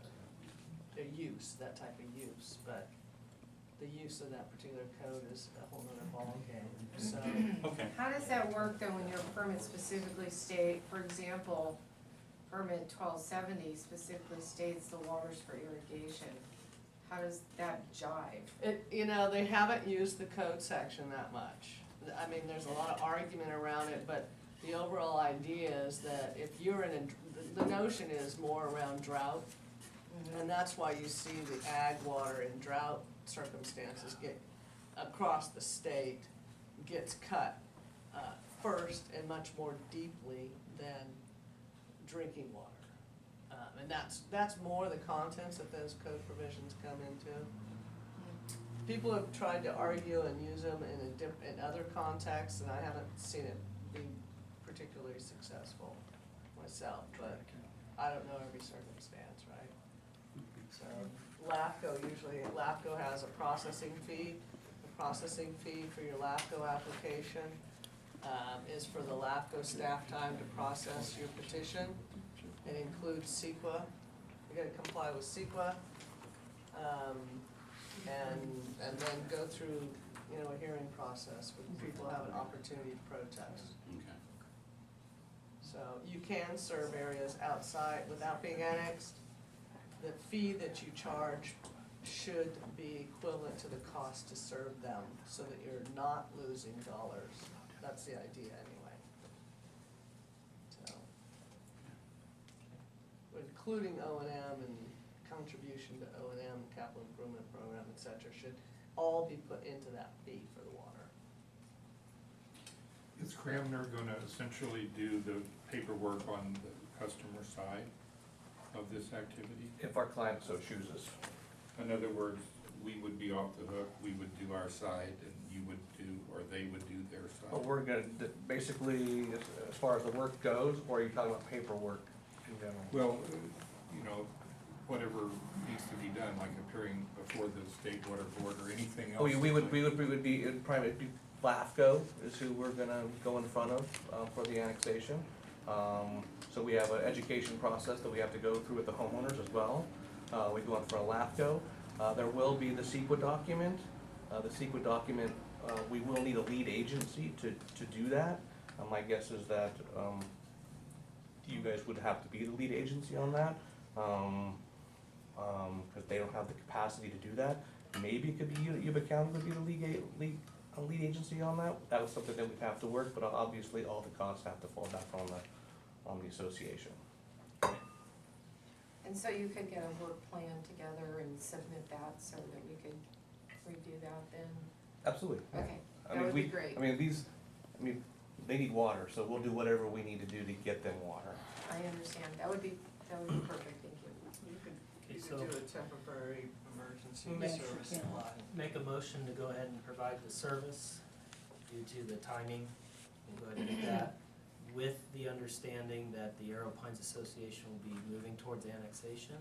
The use, that type of use, but the use of that particular code is a whole nother ballgame, so. Okay. How does that work though when your permit specifically state, for example, permit 1270 specifically states the water's for irrigation? How does that jive? They haven't used the code section that much. I mean, there's a lot of argument around it, but the overall idea is that if you're the notion is more around drought. And that's why you see the ag water in drought circumstances get, across the state, gets cut first and much more deeply than drinking water. And that's more the contents that those code provisions come into. People have tried to argue and use them in other contexts, and I haven't seen it be particularly successful myself, but I don't know every circumstance, right? So LAFCO has a processing fee. The processing fee for your LAFCO application is for the LAFCO staff time to process your petition. It includes CEQA. You gotta comply with CEQA. And then go through, a hearing process where people have an opportunity to protest. Okay. So you can serve areas outside without being annexed. The fee that you charge should be equivalent to the cost to serve them, so that you're not losing dollars. That's the idea anyway. So, including O&M and contribution to O&M, capital improvement program, et cetera, should all be put into that fee for the water. Is Cramner gonna essentially do the paperwork on the customer side of this activity? If our client so chooses. In other words, we would be off the hook, we would do our side, and you would do, or they would do their side? But we're gonna, basically, as far as the work goes, or are you talking about paperwork in general? Well, whatever needs to be done, like appearing before the state water board or anything else. Oh, we would be, it'd probably be LAFCO is who we're gonna go in front of, for the annexation. So we have an education process that we have to go through with the homeowners as well. We go in for a LAFCO. There will be the CEQA document. The CEQA document, we will need a lead agency to do that. My guess is that, you guys would have to be the lead agency on that. Cause they don't have the capacity to do that. Maybe it could be Yuba County would be the lead agency on that. That was something that we'd have to work, but obviously all the costs have to fall back on the association. And so you could get a work plan together and submit that so that we could review that then? Absolutely. Okay, I that mean, would be great. They need water, so we'll do whatever we need to do to get them water. I understand. That would be perfect, thank you. You could so- do a temporary emergency Yes, service yeah. line. Make a motion to go ahead and provide the service due to the timing. We'll go ahead and do that, with the understanding that the Arrow Pines Association will be moving towards annexation.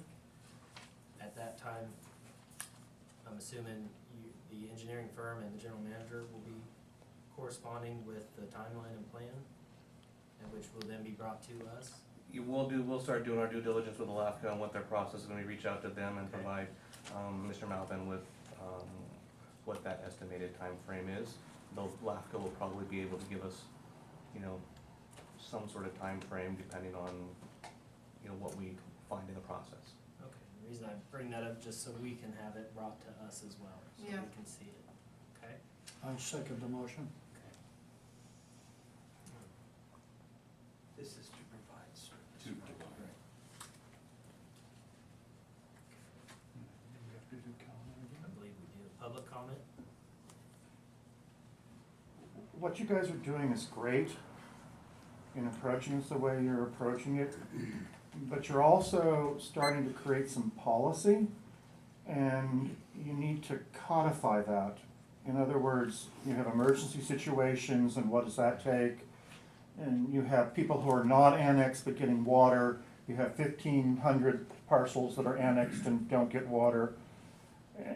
At that time, I'm assuming the engineering firm and the general manager will be corresponding with the timeline and plan, and which will then be brought to us. We'll start doing our due diligence with LAFCO and what their process is, and we reach out to them and Okay. provide, Mr. Malvin with, what that estimated time frame is. Though LAFCO will probably be able to give us, some sort of time frame depending on, what we find in the process. Okay, the reason I bring that up, just so we can have it brought to us as well, so we Yeah. can see it, okay? I second the motion. This is to provide service. To provide. We have to do calendar I again? believe we do. Public comment? What you guys are doing is great in approaching this the way you're approaching it, but you're also starting to create some policy, and you need to codify that. In other words, you have emergency situations, and what does that take? And you have people who are not annexed but getting water. You have 1,500 parcels that are annexed and don't get water.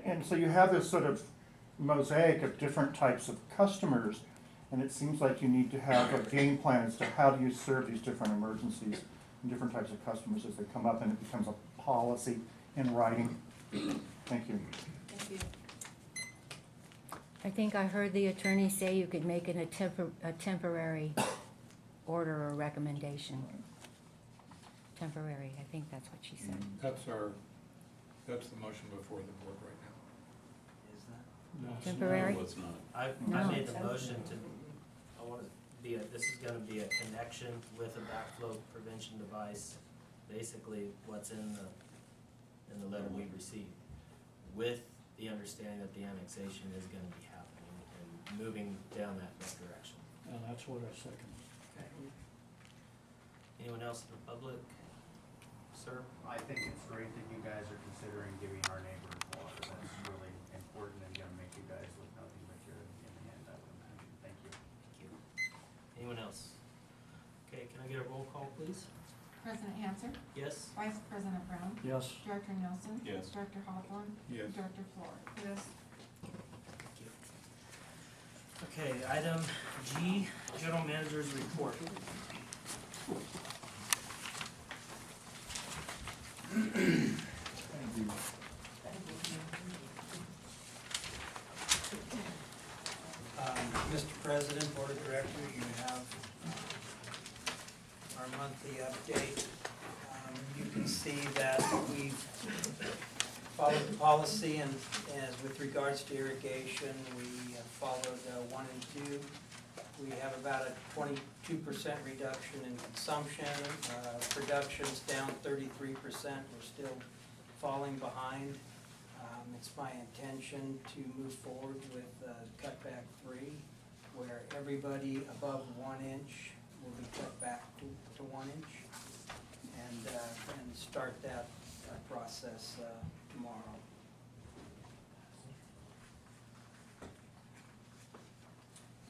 And so you have this sort of mosaic of different types of customers, and it seems like you need to have a game plan as to how do you serve these different emergencies and different types of customers as they come up, and it becomes a policy in writing. Thank you. Thank you. I think I heard the attorney say you could make a temporary order or recommendation. Temporary, I think that's what she said. That's the motion before the board right now. Is that? No, it's Temporary? No, it's not. I No. made the motion to, I want to be this is gonna be a connection with a backflow prevention device, basically what's in the letter we received, with the understanding that the annexation is gonna be happening and moving down that direction. And that's what I second. Anyone else in the public? Sir? I think it's great that you guys are considering giving our neighbors water. That's really important and gonna make you guys look nothing but good in the end, I would imagine. Thank you. Thank you. Anyone else? Okay, can I get a roll call, please? President Hanson, Yes? Vice President Brown, Yes. Director Nelson. Yes. Director Hawthorne. Yes. Director Flora. Yes. Thank you. Okay, item G, General Manager's Report. Mr. President, Board of Directors, you have our monthly update. You can see that we've followed the policy, and as with regards to irrigation, we followed 1 and 2. We have about a 22% reduction in consumption. Production's down 33%. We're still falling behind. It's my intention to move forward with cutback 3, where everybody above 1 inch will be cut back to 1 inch, and start that process tomorrow.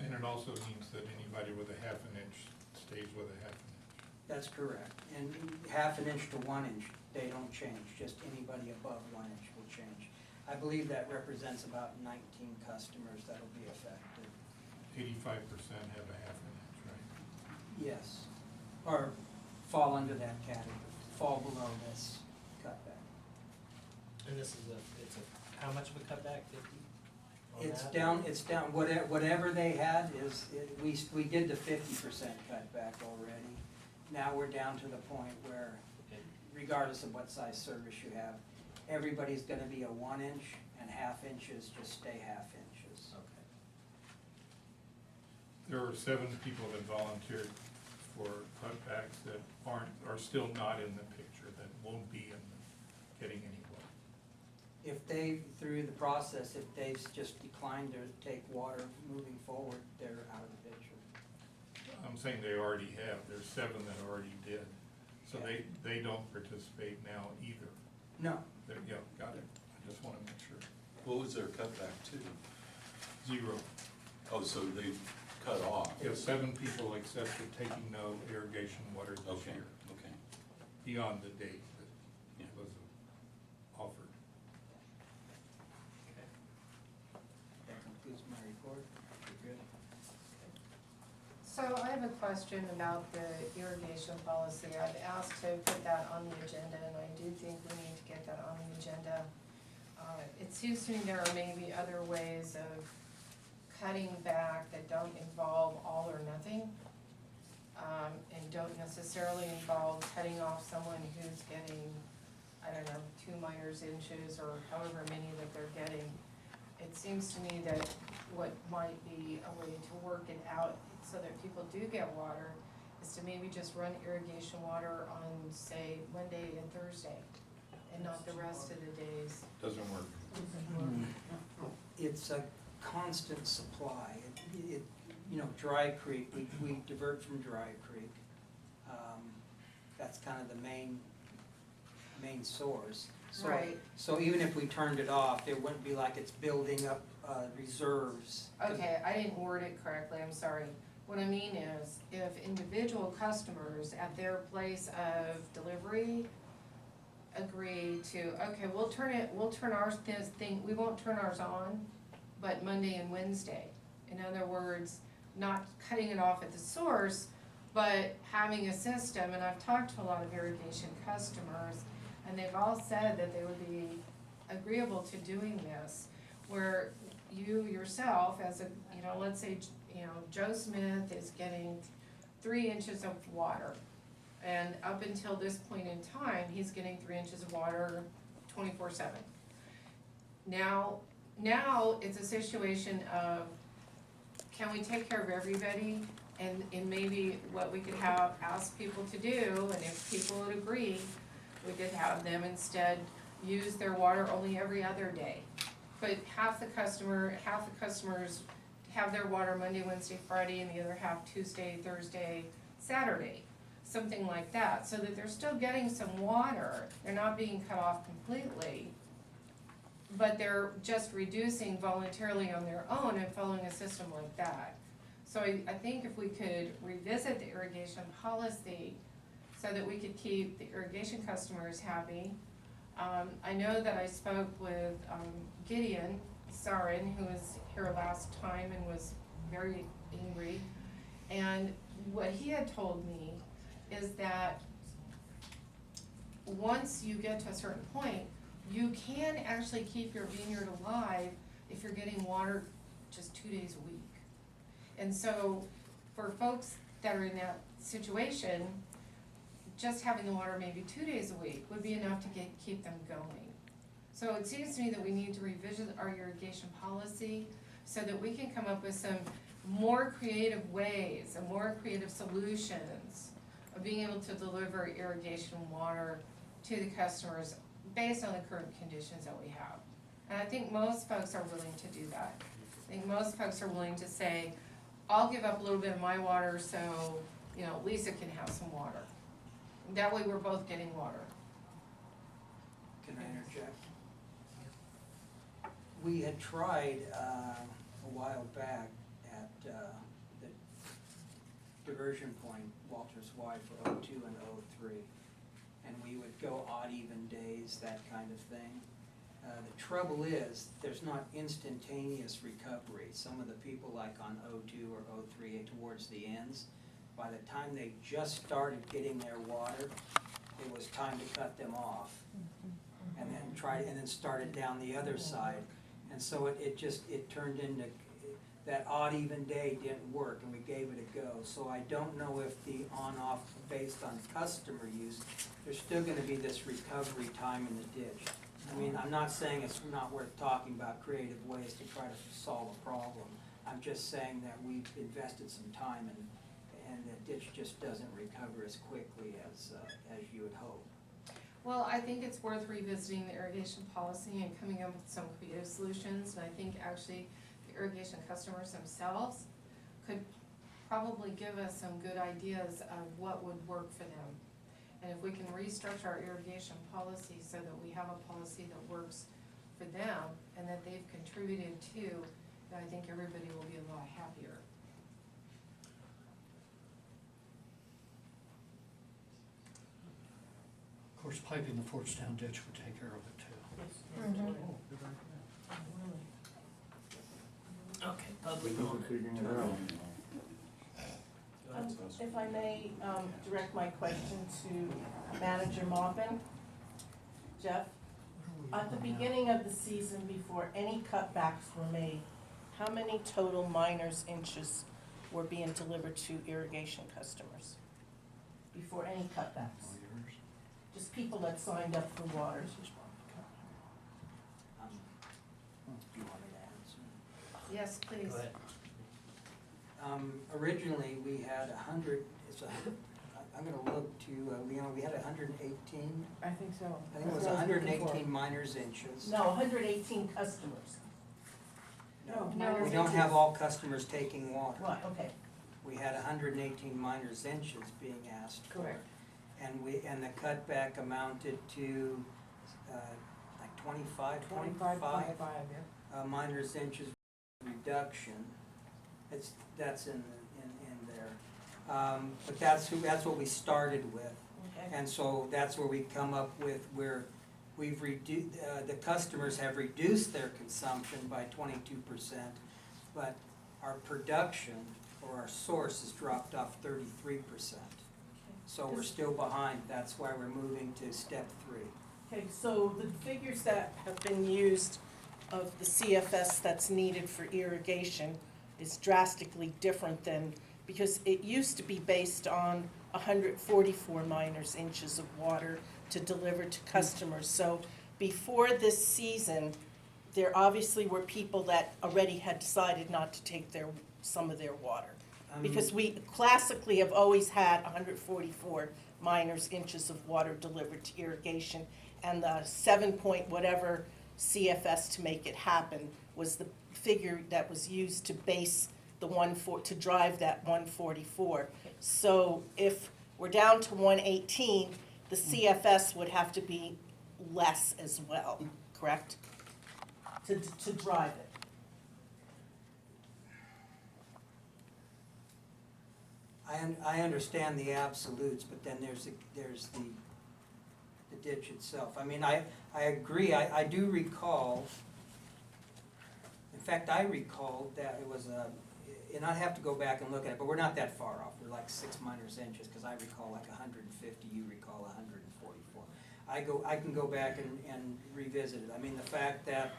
And it also means that anybody with a half an inch stays with a half an inch. That's correct. And half an inch to 1 inch, they don't change, just anybody above 1 inch will change. I believe that represents about 19 customers that'll be affected. 85% have a half an inch, right? Yes, or fall under that category, fall below this cutback. And this is it's a, how much of a cutback, 50? on that? It's down, whatever they had is, we did the 50% cutback already. Now we're down to the point where, Okay. regardless of what size service you have, everybody's gonna be a 1 inch, and half inches just stay half inches. Okay. There were 7 people that volunteered for cutbacks that are still not in the picture, that won't be getting anywhere. If they, through the process, if they just declined to take water moving forward, they're out of the picture. I'm saying they already have, there's 7 that already did, so Okay. they don't participate now either. No, Yeah, got it, I just wanna make sure. What was their cutback to? 0. Oh, so they cut off? Yeah, 7 people accepted taking no irrigation water this Okay, year, okay. beyond the date Yeah. that was offered. Okay. that concludes my report. You're good. So I have a question about the irrigation policy. I've asked to put that on the agenda, and I do think we need to get that on the agenda. It seems to me there are maybe other ways of cutting back that don't involve all or nothing, and don't necessarily involve cutting off someone who's getting, I don't know, 2 minors inches or however many that they're getting. It seems to me that what might be a way to work it out so that people do get water is to maybe just run irrigation water on, say, Monday and Thursday, and not the rest of the days. Doesn't work. It's a constant supply. Dry Creek, we divert from Dry Creek. That's kind of the main source. So- Right. So even if we turned it off, it wouldn't be like it's building up reserves. Okay, I didn't word it correctly, I'm sorry. What I mean is, if individual customers at their place of delivery agree to, okay, we'll turn we won't turn ours on, but Monday and Wednesday. In other words, not cutting it off at the source, but having a system, and I've talked to a lot of irrigation customers, and they've all said that they would be agreeable to doing this, where you yourself, as a, let's say, Joe Smith is getting 3 inches of water. And up until this point in time, he's getting 3 inches of water 24/7. Now it's a situation of, can we take care of everybody? And maybe what we could ask people to do, and if people would agree, we could have them instead use their water only every other day. But half the customers have their water Monday, Wednesday, Friday, and the other half Tuesday, Thursday, Saturday. Something like that, so that they're still getting some water. They're not being cut off completely, but they're just reducing voluntarily on their own and following a system like that. So I think if we could revisit the irrigation policy so that we could keep the irrigation customers happy. I know that I spoke with Gideon Sarin, who was here last time and was very angry. And what he had told me is that once you get to a certain point, you can actually keep your vineyard alive if you're getting water just 2 days a week. And so for folks that are in that situation, just having the water maybe 2 days a week would be enough to keep them going. So it seems to me that we need to revisit our irrigation policy so that we can come up with some more creative ways and more creative solutions of being able to deliver irrigation water to the customers based on the current conditions that we have. And I think most folks are willing to do that. I think most folks are willing to say, I'll give up a little bit of my water so, Lisa can have some water. That way we're both getting water. Can I interject? We had tried a while back at the diversion point, Walters Y for 02 and 03. And we would go odd, even days, that kind of thing. The trouble is, there's not instantaneous recovery. Some of the people like on 02 or 03 towards the ends, by the time they just started getting their water, it was time to cut them off. And then start it down the other side. And so it turned into, that odd even day didn't work and we gave it a go. So I don't know if the on-off based on customer use, there's still gonna be this recovery time in the ditch. I mean, I'm not saying it's not worth talking about creative ways to try to solve a problem. I'm just saying that we've invested some time and the ditch just doesn't recover as quickly as you would hope. Well, I think it's worth revisiting the irrigation policy and coming up with some creative solutions. And I think actually the irrigation customers themselves could probably give us some good ideas of what would work for them. And if we can restructure our irrigation policy so that we have a policy that works for them and that they've contributed to, then I think everybody will be a lot happier. Of course, piping the Fordstown ditch would take care of it too. Okay, public comment. If I may, direct my question to Manager Maupin. Jeff, at the beginning of the season, before any cutbacks were made, how many total miners inches were being delivered to irrigation customers? Before any cutbacks? Just people that signed up for water. Do you want me to answer? Yes, please. Go ahead. Originally, we had 100, I'm gonna look to, we had 118, I think so. I think it was 118 miners inches. No, 118 customers. No, We don't have all customers taking water. Right, okay. We had 118 miners inches being asked for. Correct. And the cutback amounted to, like 25 miners inches reduction. That's in there. But that's what we started with. Okay. And so that's where we come up with, we're We've the customers have reduced their consumption by 22%, but our production or our source has dropped off 33%. So we're still behind. That's why we're moving to step 3. Okay, so the figures that have been used of the CFS that's needed for irrigation is drastically different than, because it used to be based on 144 minus inches of water to deliver to customers. So before this season, there obviously were people that already had decided not to take some of their water. Because we classically have always had 144 minus inches of water delivered to irrigation, and the 7 point whatever CFS to make it happen was the figure that was used to base to drive that 144. So if we're down to 118, the CFS would have to be less as well, correct? To drive it. I understand the absolutes, but then there's the ditch itself. I mean, I agree. I do recall, in fact, I recall that it was and I'd have to go back and look at it, but we're not that far off. We're like 6 minus inches, because I recall like 150, you recall 144. I can go back and revisit it. I mean, the fact that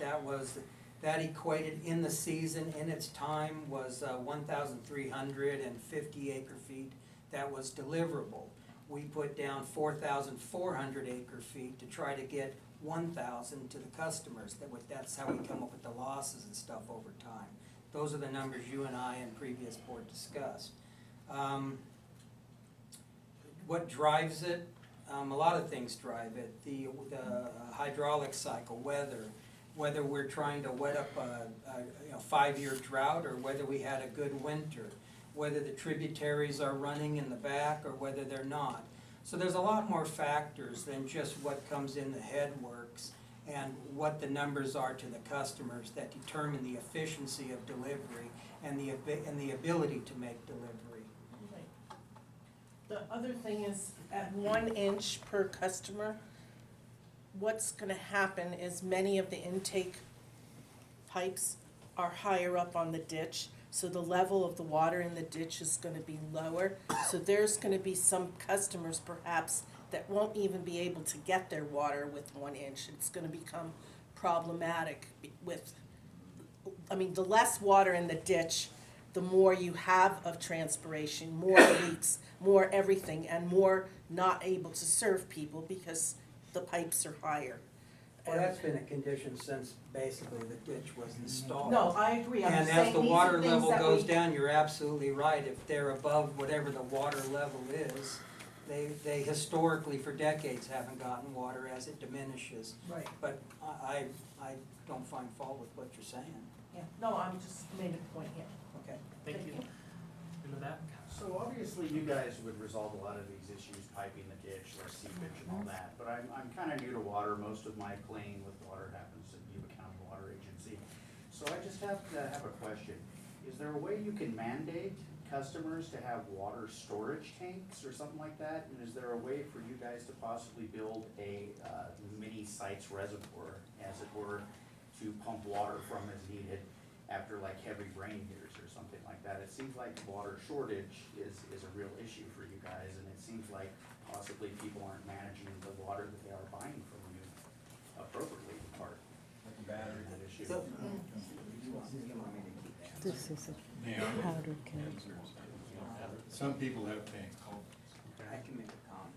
that equated in the season, in its time, was 1,350 acre feet that was deliverable. We put down 4,400 acre feet to try to get 1,000 to the customers. That's how we come up with the losses and stuff over time. Those are the numbers you and I and previous board discussed. What drives it? A lot of things drive it. The hydraulic cycle, whether we're trying to wet up a 5-year drought, or whether we had a good winter, whether the tributaries are running in the back or whether they're not. So there's a lot more factors than just what comes in the headworks and what the numbers are to the customers that determine the efficiency of delivery and the ability to make delivery. Right. The other thing is, at 1 inch per customer, what's gonna happen is many of the intake pipes are higher up on the ditch, so the level of the water in the ditch is gonna be lower. So there's gonna be some customers perhaps that won't even be able to get their water with 1 inch. It's gonna become problematic the less water in the ditch, the more you have of transpiration, more leaks, more everything, and more not able to serve people because the pipes are higher. Well, that's been a condition since basically the ditch was installed. No, I agree. I'm And just as saying the these are water things level that goes we- down, you're absolutely right. If they're above whatever the water level is, they historically for decades haven't gotten water as it diminishes. Right. But I don't find fault with what you're saying. Yeah, no, I'm just made a point here. Okay. Thank you. In the back. So obviously you guys would resolve a lot of these issues, piping the ditch, or seepage and all that, but I'm kinda new to water. Most of my playing with water happens at Yuba County Water Agency. So I just have a question. Is there a way you can mandate customers to have water storage tanks or something like that? And is there a way for you guys to possibly build a mini sites reservoir, as it were, to pump water from as needed after like heavy rain years or something like that? It seems like water shortage is a real issue for you guys, and it seems like possibly people aren't managing the water that they are buying from you appropriately, part of the battery that issue. This is a Yeah. powder keg. Some people have tanks. I can make a comment.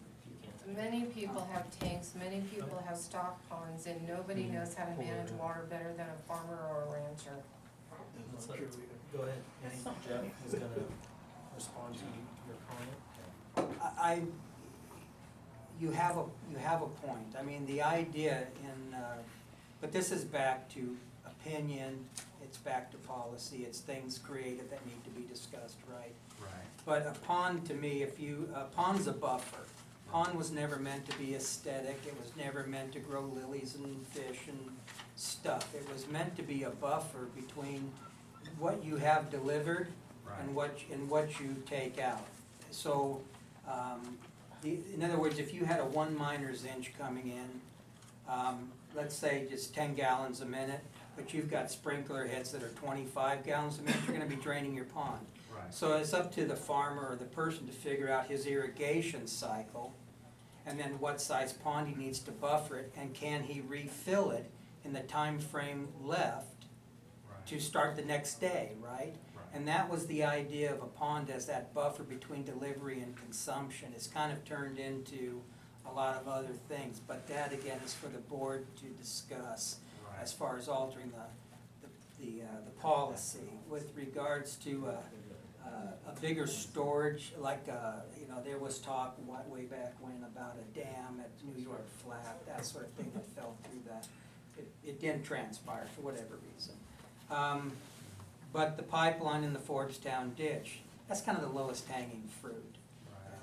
Many people have tanks, many people have stock ponds, and nobody knows how to manage water better than a farmer or a rancher. Go ahead. Jeff is gonna respond to your comment. You have a point. I mean, the idea but this is back to opinion, it's back to policy, it's things created that need to be discussed, right? Right. But a pond, to me, a pond's a buffer. Pond was never meant to be aesthetic, it was never meant to grow lilies and fish and stuff. It was meant to be a buffer between what you have delivered and what you take out. So, in other words, if you had a 1 minus inch coming in, let's say just 10 gallons a minute, but you've got sprinkler heads that are 25 gallons a minute, you're gonna be draining your pond. Right. So it's up to the farmer or the person to figure out his irrigation cycle, and then what size pond he needs to buffer it, and can he refill it in the time frame left to start the next day, right? And that was the idea of a pond as that buffer between delivery and consumption. It's kind of turned into a lot of other things, but that again is for the board to discuss as far as altering the policy. With regards to a bigger storage, like, you know, there was talk way back when about a dam at New York Flat, that sort of thing that fell through that. It didn't transpire for whatever reason. But the pipeline in the Forbstown ditch, that's kind of the lowest hanging fruit.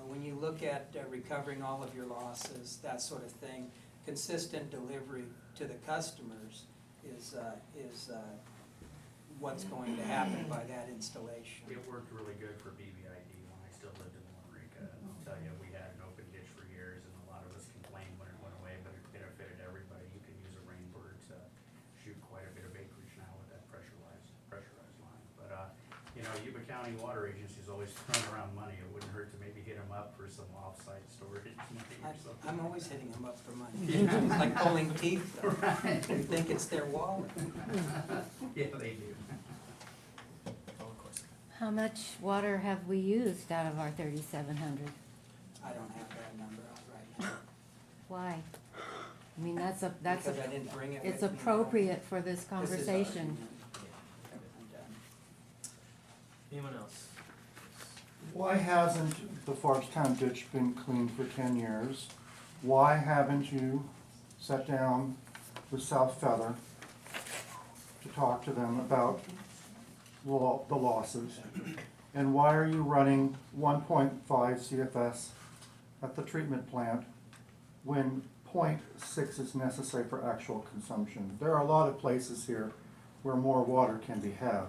When you look at recovering all of your losses, that sort of thing, consistent delivery to the customers is what's going to happen by that installation. It worked really good for BBID when I still lived in Waurika. And I'll tell you, we had an open ditch for years and a lot of us complained when it went away, but it benefited everybody. You can use a rainbird to shoot quite a bit of acreage now with that pressurized line. But, you know, Yuba County Water Agency's always throwing around money. It wouldn't hurt to maybe hit them up for some off-site storage money or something. I'm always hitting them up for money. It's like pulling teeth, though. They think it's their wallet. Yeah, they do. How much water have we used out of our 3,700? I don't have that number out right now. Why? I mean, that's Because I didn't bring it it's with me. appropriate for this This is ours. conversation. I'm done. Anyone else? Why hasn't the Forbstown ditch been cleaned for 10 years? Why haven't you sat down with South Feather to talk to them about the losses? And why are you running 1.5 CFS at the treatment plant when 0.6 is necessary for actual consumption? There are a lot of places here where more water can be had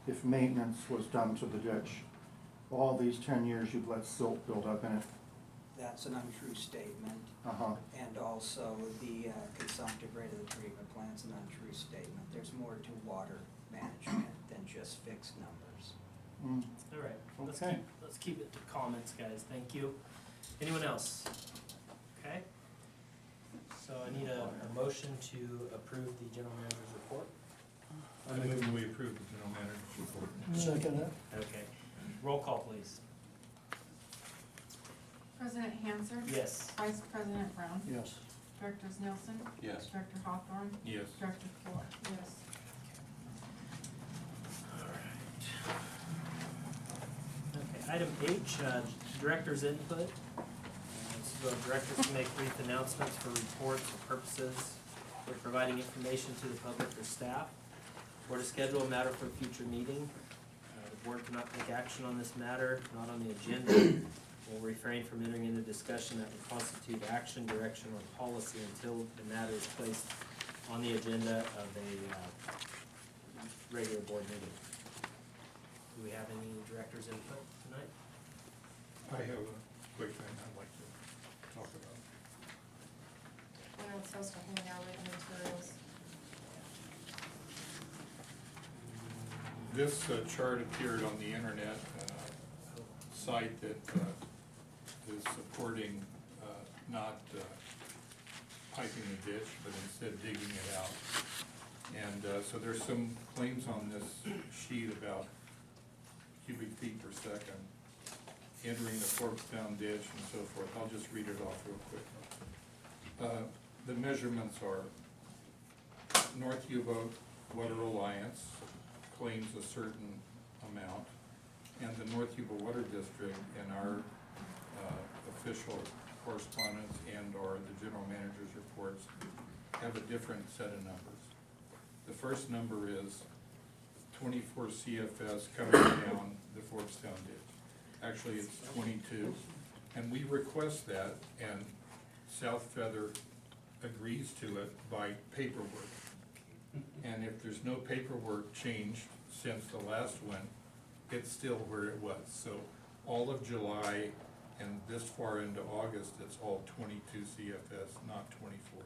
if maintenance was done to the ditch. All these 10 years you've let silt build up in it. That's an untrue statement. Uh-huh. And also the consumptive rate of the treatment plant's an untrue statement. There's more to water management than just fixed numbers. Mm. All right, Okay. let's keep it to comments, guys, thank you. Anyone else? Okay. So I need a motion to approve the general manager's report. I move we approve the general manager's report. Second that. Okay, roll call please. President Hanser? Yes. Vice President Brown? Yes. Directors Nelson? Yes. Director Hawthorne? Yes. Director Ford? Yes. Okay, item H, director's input. So directors can make brief announcements for reports or purposes for providing information to the public or staff, or to schedule a matter for a future meeting. The board cannot take action on this matter, not on the agenda. Will refrain from entering into discussion that would constitute action, direction, or policy until the matter is placed on the agenda of a regular board meeting. Do we have any director's input tonight? I have a quick thing I'd like to talk about. We're not supposed to hand out written materials. This chart appeared on the internet site that is supporting not piping the ditch, but instead digging it out. And so there's some claims on this sheet about cubic feet per second entering the Forbstown ditch and so forth. I'll just read it off real quick. The measurements are North Yuba Water Alliance claims a certain amount, and the North Yuba Water District in our official correspondence and or the general manager's reports have a different set of numbers. The first number is 24 CFS coming down the Forbstown ditch. Actually, it's 22, and we request that, and South Feather agrees to it by paperwork. And if there's no paperwork changed since the last one, it's still where it was. So all of July and this far into August, it's all 22 CFS, not 24.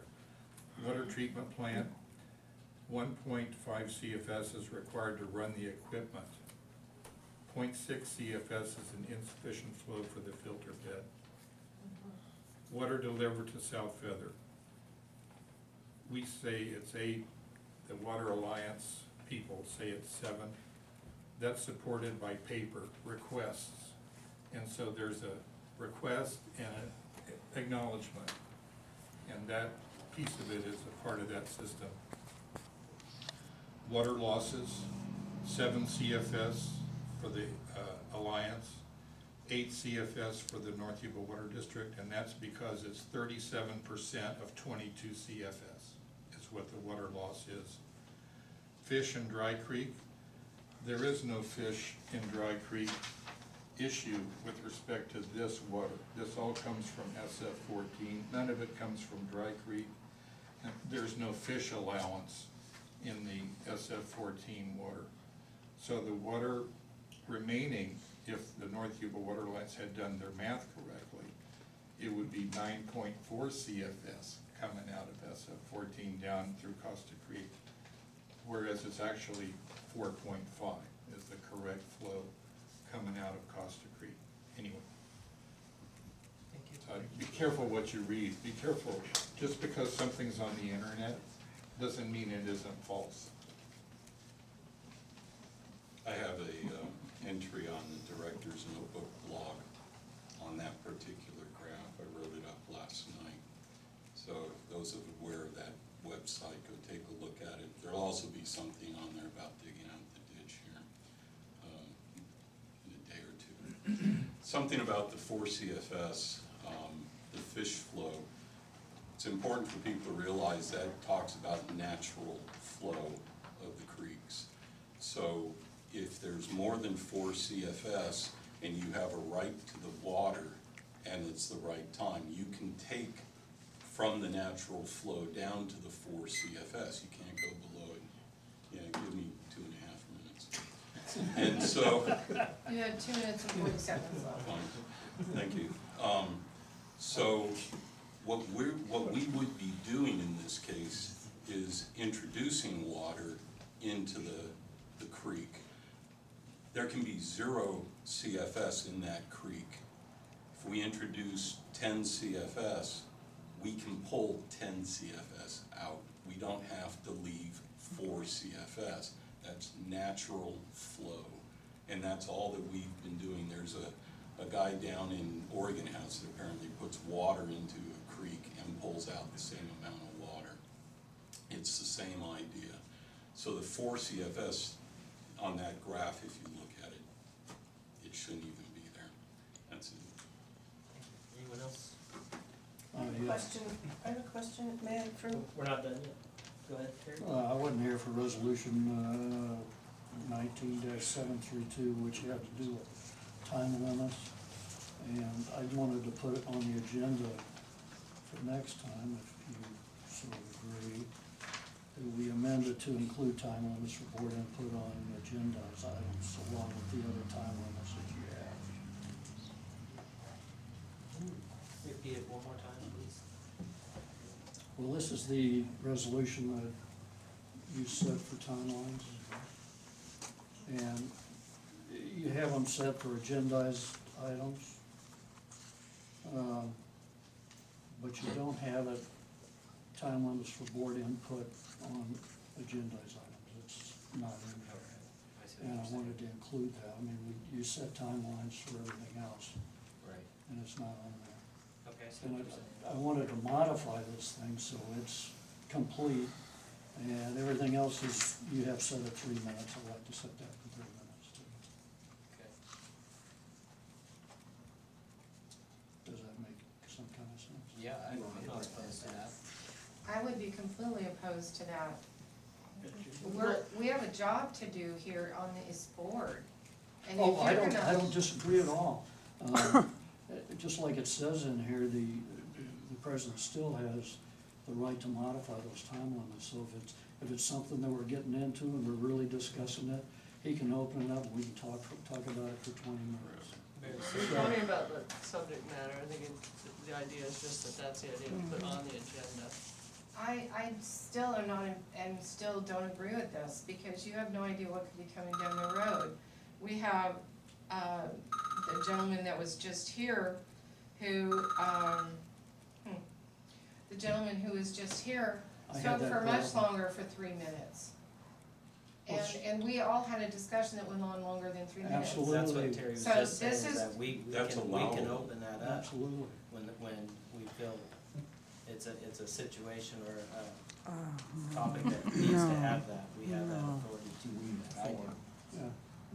water treatment plant, 1.5 CFS is required to run the equipment. 0.6 CFS is an insufficient flow for the filter bed. Water delivered to South Feather. We say it's 8, the Water Alliance people say it's 7. That's supported by paper requests. And so there's a request and an acknowledgement. And that piece of it is a part of that system. Water losses, 7 CFS for the Alliance, 8 CFS for the North Yuba Water District, and that's because it's 37% of 22 CFS is what the water loss is. Fish in Dry Creek, there is no fish in Dry Creek issue with respect to this water. This all comes from SF-14. None of it comes from Dry Creek. And there's no fish allowance in the SF-14 water. So the water remaining, if the North Yuba Water Alliance had done their math correctly, it would be 9.4 CFS coming out of SF-14 down through Costa Creek, whereas it's actually 4.5 is the correct flow coming out of Costa Creek. Anyway. Thank you. Be careful what you read. Be careful. Just because something's on the internet doesn't mean it isn't false. I have a entry on the Director's Notebook blog on that particular graph. I wrote it up last night. So if those of you aware of that website, go take a look at it. There'll also be something on there about digging out the ditch here in a day or two. Something about the 4 CFS, the fish flow. It's important for people to realize that talks about natural flow of the creeks. So if there's more than 4 CFS and you have a right to the water and it's the right time, you can take from the natural flow down to the 4 CFS. You can't go below it. Yeah, give me 2.5 minutes. And so. You had 2 minutes and 40 seconds left. Fine. Thank you. So what we would be doing in this case is introducing water into the creek. There can be 0 CFS in that creek. If we introduce 10 CFS, we can pull 10 CFS out. We don't have to leave 4 CFS. That's natural flow. And that's all that we've been doing. There's a guy down in Oregon House that apparently puts water into a creek and pulls out the same amount of water. It's the same idea. So the 4 CFS on that graph, if you look at it, it shouldn't even be there. That's it. Anyone else? Yes. Question, I have a question, may I, for, We're not done yet. Go ahead, Terry. I wasn't here for resolution 19-732, which had to do with time limits. And I wanted to put it on the agenda for next time, if you sort of agree. That we amend it to include time limits for board input on agenda items, along with the other time limits that you have. Repeat it one more time, please. Well, this is the resolution that you set for timelines. And you have them set for agendized items. But you don't have it time limits for board input on agendized items. It's not in there. And I wanted to include that. I mean, you set timelines for everything else. Right. And it's not on there. Okay, so And I wanted to modify this thing so it's complete, and everything else is, you have set at 3 minutes. I'd like to set that for 3 minutes too. okay. Does that make some kind of sense? Yeah, I'm not opposed to that. I would be completely opposed to that. We have a job to do here on this board. And if Oh, I you're don't gonna, disagree at all. Just like it says in here, the president still has the right to modify those time limits. So if it's something that we're getting into and we're really discussing it, he can open it up and we can talk about it for 20 minutes. So you're talking about the subject matter, I think the idea is just that that's the idea, to put on the agenda. I still am not, and still don't agree with this, because you have no idea what could be coming down the road. We have, the gentleman that was just here, who, the gentleman who was just here I had spoke that for much problem. longer for 3 minutes. Well, And we all had a discussion that went on longer than 3 minutes. Absolutely. That's what Terry was So just saying, this is is- that we That's can allowable. open that up Absolutely. when we feel it's a situation or a topic that needs to have that, we have that authority to do that. I do. Yeah.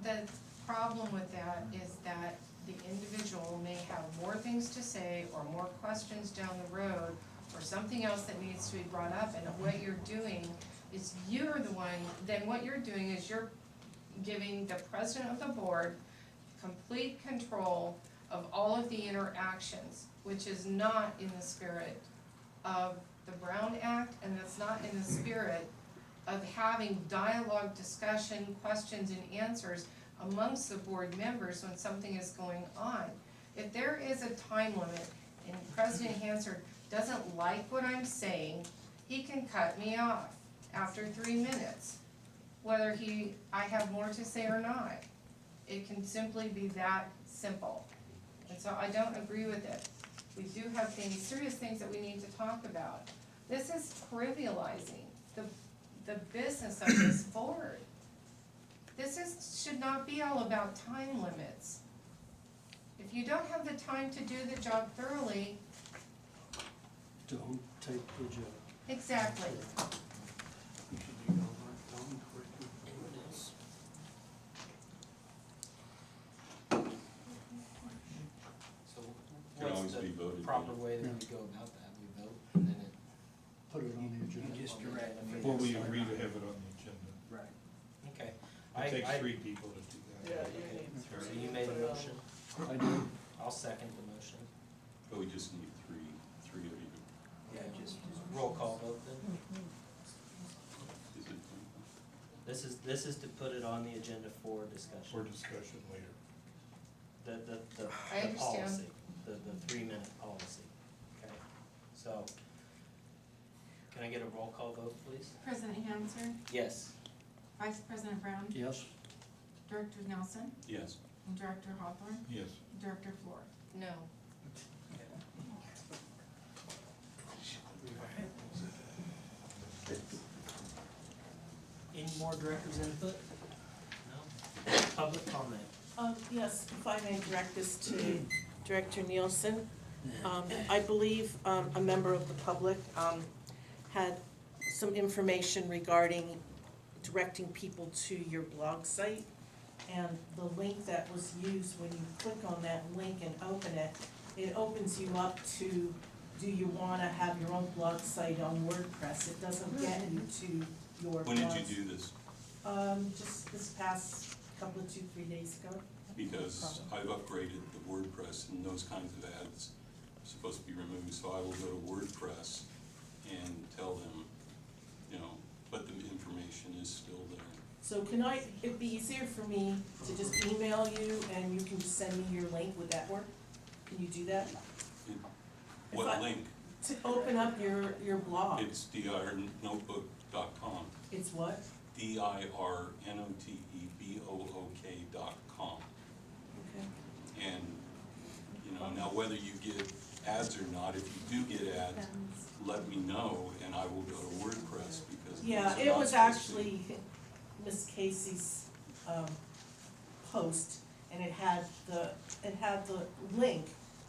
The problem with that is that the individual may have more things to say or more questions down the road or something else that needs to be brought up, and what you're doing is you're the one, then what you're doing is you're giving the president of the board complete control of all of the interactions, which is not in the spirit of the Brown Act, and it's not in the spirit of having dialogue, discussion, questions and answers amongst the board members when something is going on. If there is a time limit and President Hansard doesn't like what I'm saying, he can cut me off after 3 minutes, whether I have more to say or not. It can simply be that simple. And so I don't agree with it. We do have things, serious things that we need to talk about. This is trivializing the business of this board. Should not be all about time limits. If you don't have the time to do the job thoroughly, Don't take the job. exactly. So Can what's always be the voted proper on. way that we go about that? We vote and then it. Put it on the agenda. You just direct me. Well, we agree to have it on the agenda. Right. Okay. It takes 3 people to do that. So you made a motion, I do. I'll second the motion. But we just need three of you. Yeah, just. Roll call vote then. Is it? This is to put it on the agenda for For discussion. discussion later. The I understand. policy, the 3-minute policy. Okay, so, can I get a roll call vote, please? President Hansard, Yes. Vice President Brown, Yes. Director Nelson, Yes. and Director Hawthorne, Yes. Director Floor. No. Any more directors' input? No? Public comment? Yes, if I may direct this to Director Nielsen. I believe, a member of the public, had some information regarding directing people to your blog site. And the link that was used, when you click on that link and open it, it opens you up to, do you wanna have your own blog site on WordPress? It doesn't get you to your When did blogs. you do this? Just this past couple of 2-3 days ago. Because I've upgraded the WordPress and those kinds of ads are supposed to be removed, so I will go to WordPress and tell them, but the information is still there. So it'd be easier for me to just email you and you can just send me your link, would that work? Can you do that? What I- link? To open up your blog. It's dirnotebook.com. It's what? dirnotebook.com. Okay. And, now whether you get ads or not, if you do get ads, let me know and I will go to WordPress because. Yeah, those are it not was supposed to- actually Miss Casey's, post, and it had the link,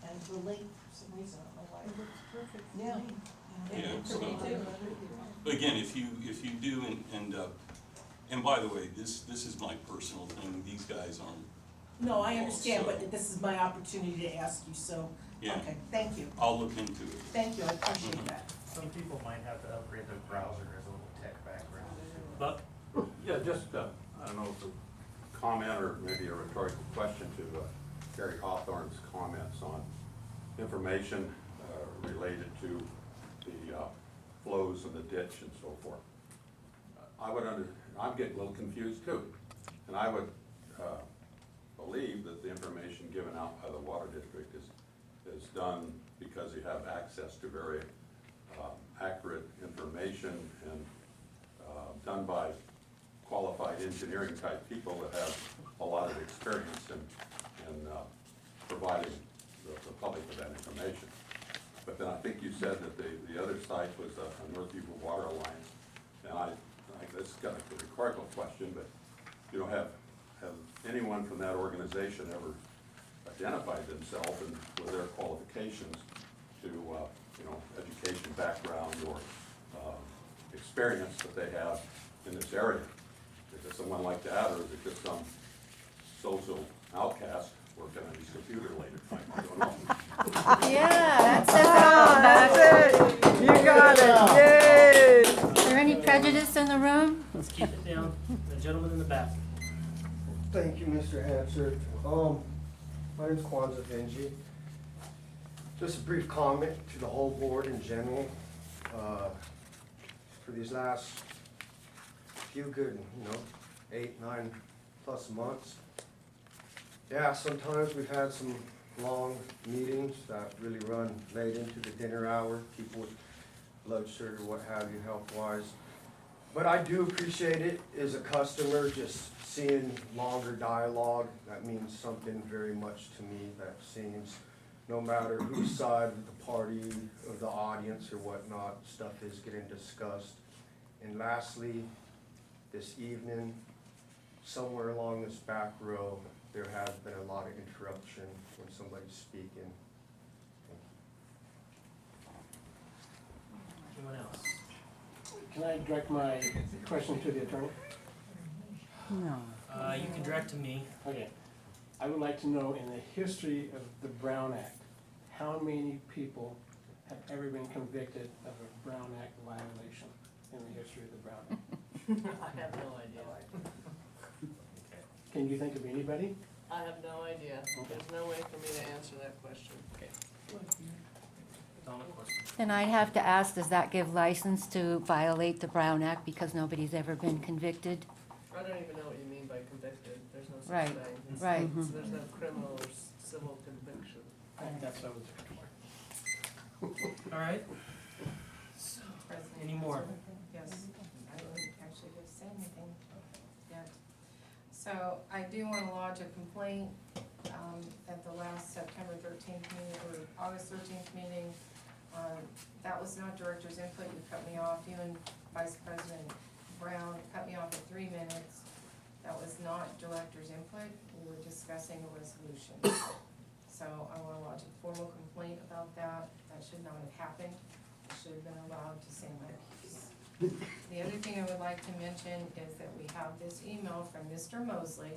and the link, for some reason, I don't know why. It looks perfect. Yeah. Yeah, so, but again, if you do end up, and by the way, this is my personal thing, these guys aren't. No, I understand, So- but this is my opportunity to ask you, so, Yeah. okay, thank you. I'll look into it. Thank you, I appreciate that. Some people might have to upgrade their browser as a little tech background. Buck? Yeah, just, I don't know if it's a comment or maybe a rhetorical question to Gary Hawthorne's comments on information related to the flows in the ditch and so forth. I'm getting a little confused too. And I would believe that the information given out by the water district is done because you have access to very accurate information and done by qualified engineering type people that have a lot of experience in providing the public with that information. But then I think you said that the other site was a North Yuba Water Alliance, and that's kind of a rhetorical question, but you know, have anyone from that organization ever identified themselves and with their qualifications to you know, education background or experience that they have in this area? Is it someone like that, or is it just some social outcast working on his computer late at night? I don't know. Yeah, that's it. You got it, yay! Is there any prejudice in the room? Let's keep it down. The gentleman in the back. Thank you, Mr. Hansard. My name's Kwanzaa Vinji. Just a brief comment to the whole board in general. For these last few good, 8, 9+ months. Yeah, sometimes we've had some long meetings that really run late into the dinner hour, people with blood sugar, what have you, health-wise. But I do appreciate it as a customer, just seeing longer dialogue. That means something very much to me. That seems, no matter whose side of the party, of the audience or whatnot, stuff is getting discussed. And lastly, this evening, somewhere along this back row, there has been a lot of interruption when somebody's speaking. Anyone else? Can I direct my question to the attorney? No. You can direct to me. Okay. I would like to know, in the history of the Brown Act, how many people have ever been convicted of a Brown Act violation in the history of the Brown Act? I have no idea. Can you think of anybody? I have no idea. There's no way for me to answer that question. Okay. Donna, question. Then I'd have to ask, does that give license to violate the Brown Act because nobody's ever been convicted? I don't even know what you mean by convicted. There's no such Right, thing. It's- right. So there's no criminal or civil conviction. That's what I was looking for. All right. President. Any more? Yes, I didn't actually get to say anything yet. So I do want to lodge a complaint at the last September 13th meeting, or August 13th meeting. That was not director's input, you cut me off, you and Vice President Brown cut me off at 3 minutes. That was not director's input, we were discussing a resolution. So I want to lodge a formal complaint about that. That should not have happened. I should have been allowed to say my piece. The other thing I would like to mention is that we have this email from Mr. Mosley,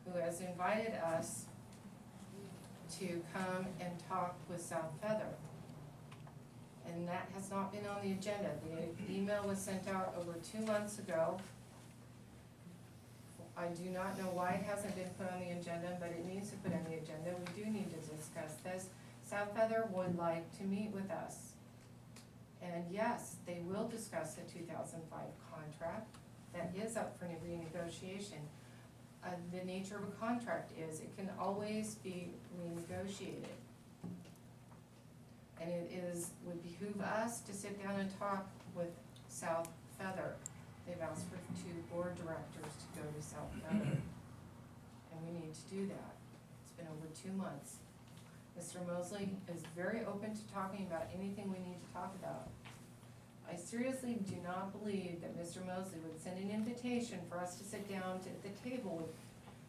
who has invited us to come and talk with South Feather. And that has not been on the agenda. The email was sent out over 2 months ago. I do not know why it hasn't been put on the agenda, but it needs to put on the agenda. We do need to discuss this. South Feather would like to meet with us. And yes, they will discuss the 2005 contract. That is up for renegotiation. The nature of a contract is it can always be renegotiated. And would behoove us to sit down and talk with South Feather. They've asked for 2 board directors to go to South Feather. And we need to do that. It's been over 2 months. Mr. Mosley is very open to talking about anything we need to talk about. I seriously do not believe that Mr. Mosley would send an invitation for us to sit down at the table with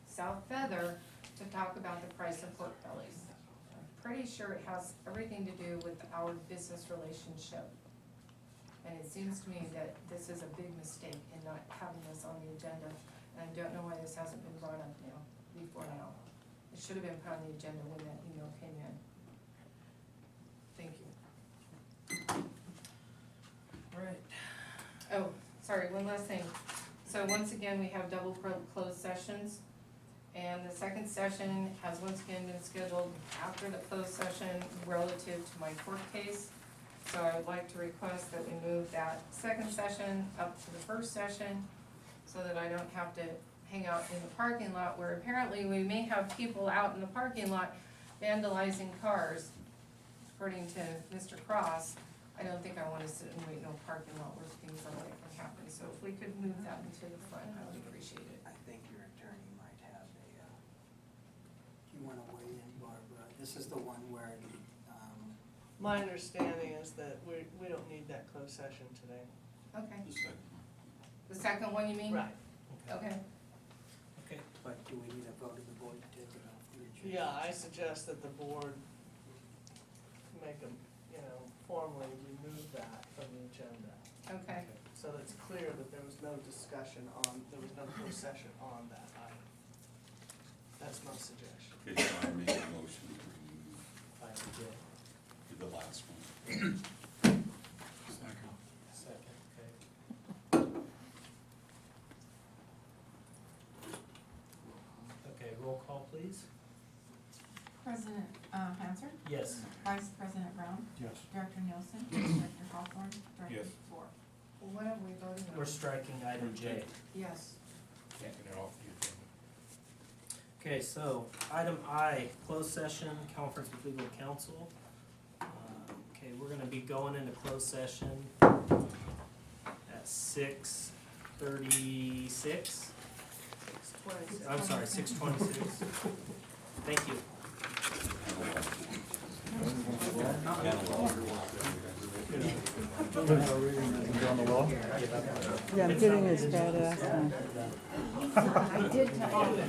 South Feather to talk about the price of pork bellies. I'm pretty sure it has everything to do with our business relationship. And it seems to me that this is a big mistake in not having this on the agenda. And I don't know why this hasn't been brought up before now. It should have been put on the agenda when that email came in. Thank you. All right. Oh, sorry, one last thing. So once again, we have double closed sessions. And the second session has once again been scheduled after the closed session relative to my court case. So I would like to request that we move that second session up to the first session so that I don't have to hang out in the parking lot where apparently we may have people out in the parking lot vandalizing cars, according to Mr. Cross. I don't think I wanna sit and wait in a parking lot where things are like from happening, so if we could move that into the front, I would appreciate it. I think your attorney might have you wanna weigh in, Barbara? This is the one where the, My understanding is that we don't need that closed session today. Okay. The second. The second one, you mean? Right. Okay. Okay. but do we need a vote of the board to take it off the agenda? Yeah, I suggest that the board make a, formally remove that from the agenda. Okay. So that it's clear that there was no discussion on, there was no closed session on that item. That's my suggestion. Okay, so I make a motion to remove Item J. the last one. Second, okay. Okay, roll call, please. President Hanser? Yes. Vice President Brown? Yes. Director Nielsen? Director Hawthorne? Director Yes. Fluor? Well, what are we voting on? We're striking item J. Yes. Can't get it off the agenda. Okay, so item I, closed session, conference with legal counsel. Okay, we're gonna be going into closed session at 6:36. 6:26. I'm sorry, 6:26. Thank you. Yeah, I'm getting his badass one. I did tell you.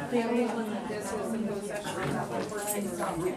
The only one that this was the closed session, I thought was working.